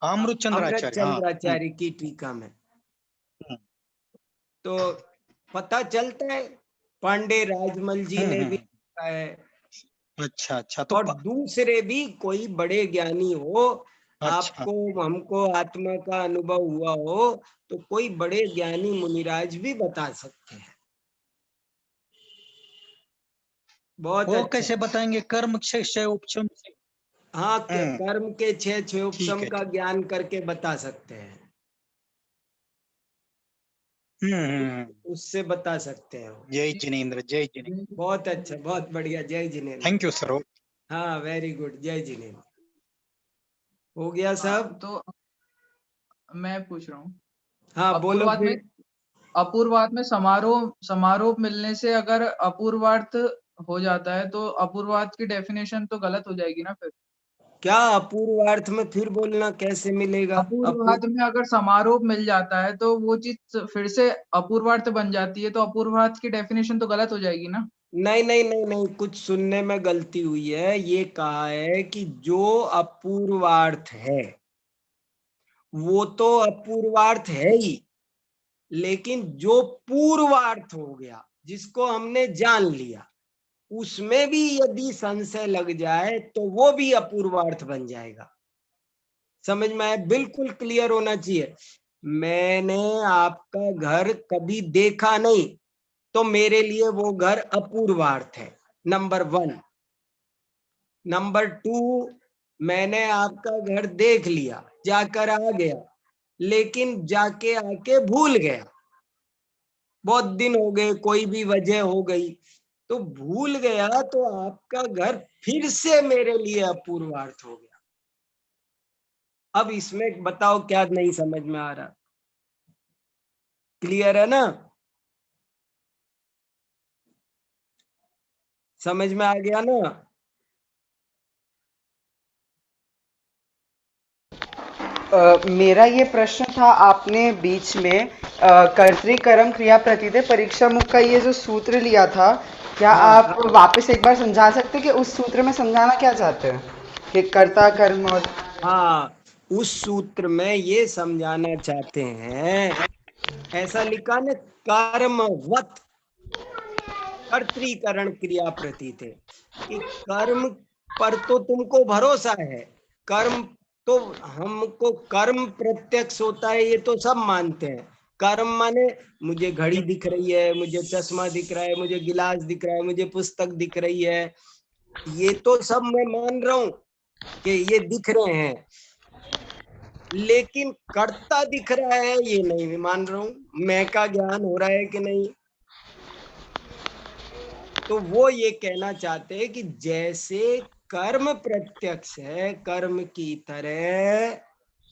अमृत चंद्राचार्य की टीका में तो पता चलता है। पांडे राजमल जी ने भी लिखा है। अच्छा। तो और दूसरे भी कोई बड़े ज्ञानी हो, आपको हमको आत्मा का अनुभव हुआ हो तो कोई बड़े ज्ञानी मुनिराज भी बता सकते हैं। बहुत वो अच्छा। कैसे बताएंगे? कर्म क्षय उपशम। हाँ, कर्म के 6 उपशम का ज्ञान करके बता सकते हैं। उससे बता सकते हैं। जय जिनेन्द्र, जय जिनेन्द्र। बहुत अच्छा, बहुत बढ़िया, जय जिनेन्द्र। Thank you sir. हाँ, वेरी गुड, जय जिनेन्द्र। हो गया सब? तो मैं पूछ रहा हूँ। हाँ बोलो फिर। अपूर्वार्थ में समारोह मिलने से अगर अपूर्वार्थ हो जाता है तो अपूर्वार्थ की डेफिनेशन तो गलत हो जाएगी ना फिर। क्या अपूर्वार्थ में फिर बोलना कैसे मिलेगा? अपूर्वार्थ में अगर समारोह मिल जाता है तो वो चीज फिर से अपूर्वार्थ बन जाती है, तो अपूर्वार्थ की डेफिनेशन तो गलत हो जाएगी ना। नहीं नहीं नहीं नहीं, कुछ सुनने में गलती हुई है। ये कहा है कि जो अपूर्वार्थ है वो तो अपूर्वार्थ है ही, लेकिन जो पूर्वार्थ हो गया, जिसको हमने जान लिया, उसमें भी यदि संशय लग जाए तो वो भी अपूर्वार्थ बन जाएगा। समझ में आया? बिल्कुल क्लियर होना चाहिए। मैंने आपका घर कभी देखा नहीं तो मेरे लिए वो घर अपूर्वार्थ है, नंबर 1। नंबर 2, मैंने आपका घर देख लिया, जाकर आ गया, लेकिन जाके आके भूल गया, बहुत दिन हो गए, कोई भी वजह हो गई तो भूल गया, तो आपका घर फिर से मेरे लिए अपूर्वार्थ हो गया। अब इसमें बताओ क्या नहीं समझ में आ रहा? क्लियर है ना? समझ में आ गया ना? मेरा ये प्रश्न था, आपने बीच में कर्तृ-कर्म क्रिया प्रतिदे परीक्षा मुख का ये जो सूत्र लिया था, क्या आप वापस एक बार समझा सकते हैं कि उस सूत्र में समझाना क्या चाहते हैं कि कर्ता कर्म और। हाँ, उस सूत्र में ये समझाना चाहते हैं, ऐसा लिखा ने, कर्मवत कर्तृकरण क्रिया प्रतीत है, कि कर्म पर तो तुमको भरोसा है, कर्म तो हमको कर्म प्रत्यक्ष होता है, ये तो सब मानते हैं। कर्म माने मुझे घड़ी दिख रही है, मुझे चश्मा दिख रहा है, मुझे गिलास दिख रहा है, मुझे पुस्तक दिख रही है, ये तो सब मैं मान रहा हूं कि ये दिख रहे हैं, लेकिन कर्ता दिख रहा है ये नहीं मान रहा हूं। मैं का ज्ञान हो रहा है कि नहीं? तो वो ये कहना चाहते हैं कि जैसे कर्म प्रत्यक्ष है, कर्म की तरह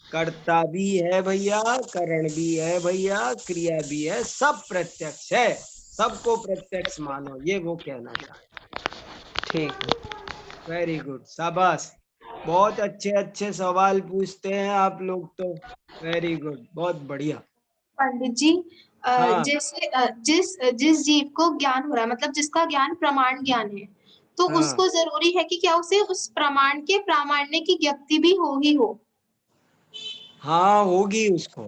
कर्ता भी है भैया, करण भी है भैया, क्रिया भी है, सब प्रत्यक्ष है, सबको प्रत्यक्ष मानो, ये वो कहना चाहते। ठीक। वेरी गुड, शाबाश, बहुत अच्छे अच्छे सवाल पूछते हैं आप लोग तो। वेरी गुड, बहुत बढ़िया। पंडित जी, हाँ जैसे जिस जीव को ज्ञान हो रहा है, मतलब जिसका ज्ञान प्रमाण ज्ञान है, तो हाँ उसको जरूरी है कि क्या उसे उस प्रमाण के प्रामाण्य की ज्ञप्ति भी हो ही हो? हाँ, होगी उसको।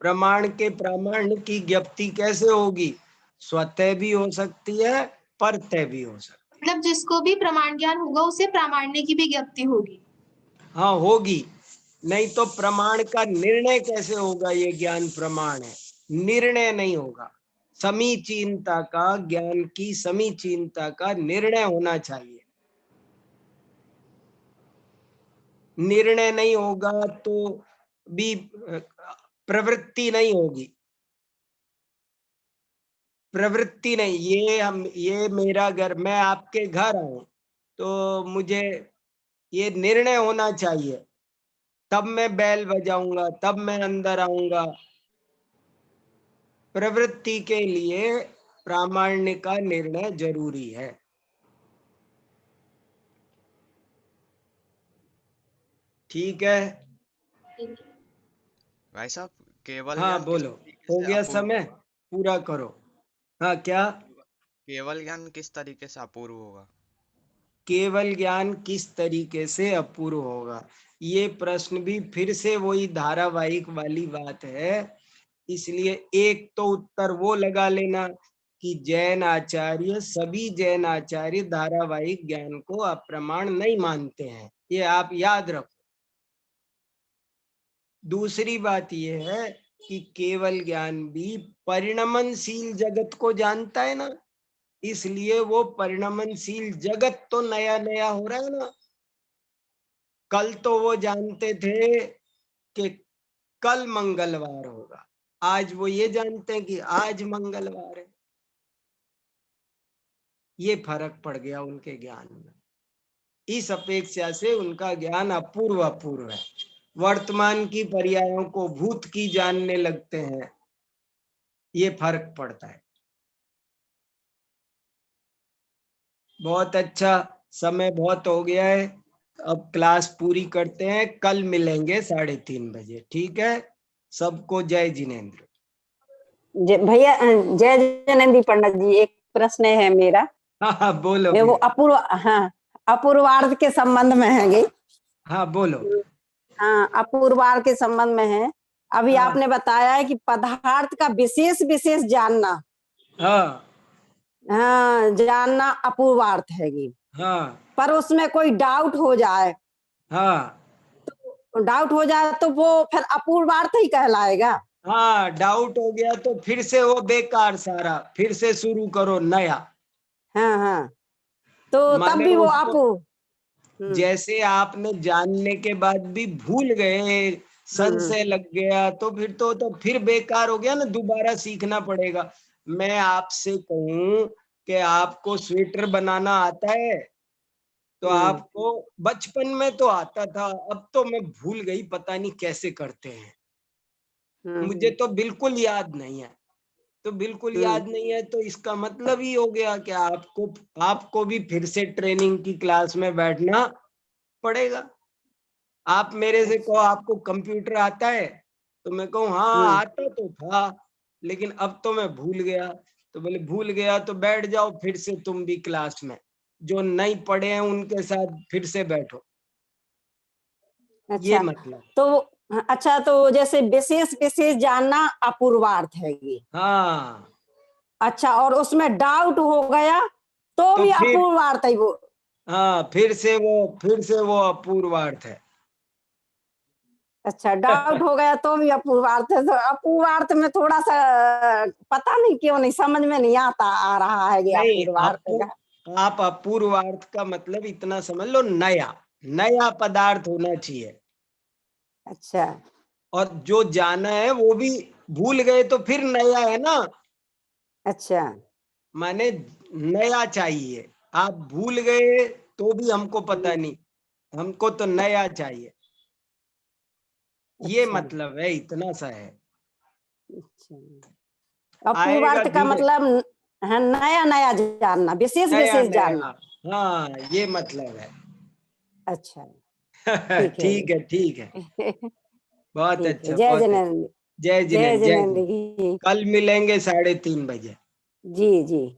प्रमाण के प्रामाण्य की ज्ञप्ति कैसे होगी? स्वतः भी हो सकती है, परतः भी हो सकती है। मतलब जिसको भी प्रमाण ज्ञान होगा उसे प्रामाण्य की भी ज्ञप्ति होगी? हाँ होगी, नहीं तो प्रमाण का निर्णय कैसे होगा? ये ज्ञान प्रमाण है, निर्णय नहीं होगा। समीचीनता का, ज्ञान की समीचीनता का निर्णय होना चाहिए। निर्णय नहीं होगा तो भी प्रवृत्ति नहीं होगी, प्रवृत्ति नहीं। ये मेरा घर, मैं आपके घर आऊं तो मुझे ये निर्णय होना चाहिए, तब मैं बैल बजाऊंगा, तब मैं अंदर आऊंगा। प्रवृत्ति के लिए प्रामाण्य का निर्णय जरूरी है। ठीक है? भाई साहब, केवल हाँ ज्ञान किस बोलो, तरीके हो से गया अपूर्व समय, पूरा करो। हाँ क्या? केवल ज्ञान किस तरीके से अपूर्व होगा? केवल ज्ञान किस तरीके से अपूर्व होगा, ये प्रश्न भी फिर से वही धारावाहिक वाली बात है। इसलिए एक तो उत्तर वो लगा लेना कि जैन आचार्य, सभी जैन आचार्य धारावाहिक ज्ञान को अप्रमाण नहीं मानते हैं, ये आप याद रखो। दूसरी बात ये है कि केवल ज्ञान भी परिणमनशील जगत को जानता है ना, इसलिए वो परिणमनशील जगत तो नया नया हो रहा है ना। कल तो वो जानते थे कि कल मंगलवार होगा, आज वो ये जानते हैं कि आज मंगलवार है। ये फर्क पड़ गया उनके ज्ञान में। इस अपेक्षा से उनका ज्ञान अपूर्व अपूर्व है। वर्तमान की पर्यायों को भूत की जानने लगते हैं, ये फर्क पड़ता है। बहुत अच्छा, समय बहुत हो गया है, अब क्लास पूरी करते हैं, कल मिलेंगे 3:30 बजे, ठीक है? सबको जय जिनेंद्र। भैया जय जनेंद्र पंडित जी, एक प्रश्न है मेरा। हाँ बोलो वो बेटा। अपूर्वार्ध के संबंध में है ये। हाँ बोलो। हाँ, अपूर्वार्ध के संबंध में है। अभी हाँ। आपने बताया है कि पदार्थ का विशेष विशेष जानना, हाँ हाँ, जानना अपूर्वार्थ है ये। हाँ पर उसमें कोई डाउट हो जाए, हाँ तो वो फिर अपूर्वार्थ ही कहलाएगा। हाँ, डाउट हो गया तो फिर से वो बेकार, सारा फिर से शुरू करो नया। हाँ हाँ, तो तब माने भी वो उसको जैसे आपने जानने के बाद भी भूल गए, संशय लग गया, तो फिर बेकार हो गया ना, दोबारा सीखना पड़ेगा। मैं आपसे कहूं कि आपको स्वेटर बनाना आता है, तो आपको बचपन में तो आता था, अब तो मैं भूल गई, पता नहीं कैसे करते हैं, मुझे तो बिल्कुल याद नहीं है। तो बिल्कुल याद नहीं है, तो इसका मतलब ही हो गया कि आपको भी फिर से ट्रेनिंग की क्लास में बैठना पड़ेगा। आप मेरे से कहो आपको कंप्यूटर आता है, तो मैं कहूँ हाँ आता तो था, लेकिन अब तो मैं भूल गया। तो बोले भूल गया तो बैठ जाओ फिर से तुम भी क्लास में, जो नहीं पढ़े हैं उनके साथ फिर से बैठो। ये अच्छा, मतलब। तो जैसे विशेष विशेष जानना अपूर्वार्थ है ये। हाँ। अच्छा, और उसमें डाउट हो गया तो भी फिर अपूर्वार्थ है वो। हाँ, फिर से वो अपूर्वार्थ है। अच्छा, डाउट हो गया तो भी अपूर्वार्थ है। तो अपूर्वार्थ में थोड़ा सा पता नहीं क्यों नहीं समझ में नहीं आ रहा है ये नहीं, अपूर्वार्थ का। आप अपूर्वार्थ का मतलब इतना समझ लो, नया पदार्थ होना चाहिए। अच्छा, और जो जाना है वो भी भूल गए तो फिर नया है ना। अच्छा, माने नया चाहिए, आप भूल गए तो भी हमको पता नहीं, हमको तो नया चाहिए। ये अच्छा, मतलब है, इतना सा है। अच्छा। आएगा अपूर्वार्थ का धीरे, मतलब है नया नया जानना, विशेष नया विशेष जानना। नया। हाँ, ये मतलब है। अच्छा, ठीक है ठीक है, ठीक है। बहुत ठीक है। अच्छा, जय बहुत अच्छा। जनेन्द्र। जय जय जिनेन्द्र, जय जनेन्द्र जिनेन्द्र। की। कल मिलेंगे 3:30 बजे। जी जी,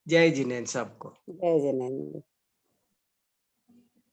जय जिनेन्द्र सबको। जय जनेन्द्र।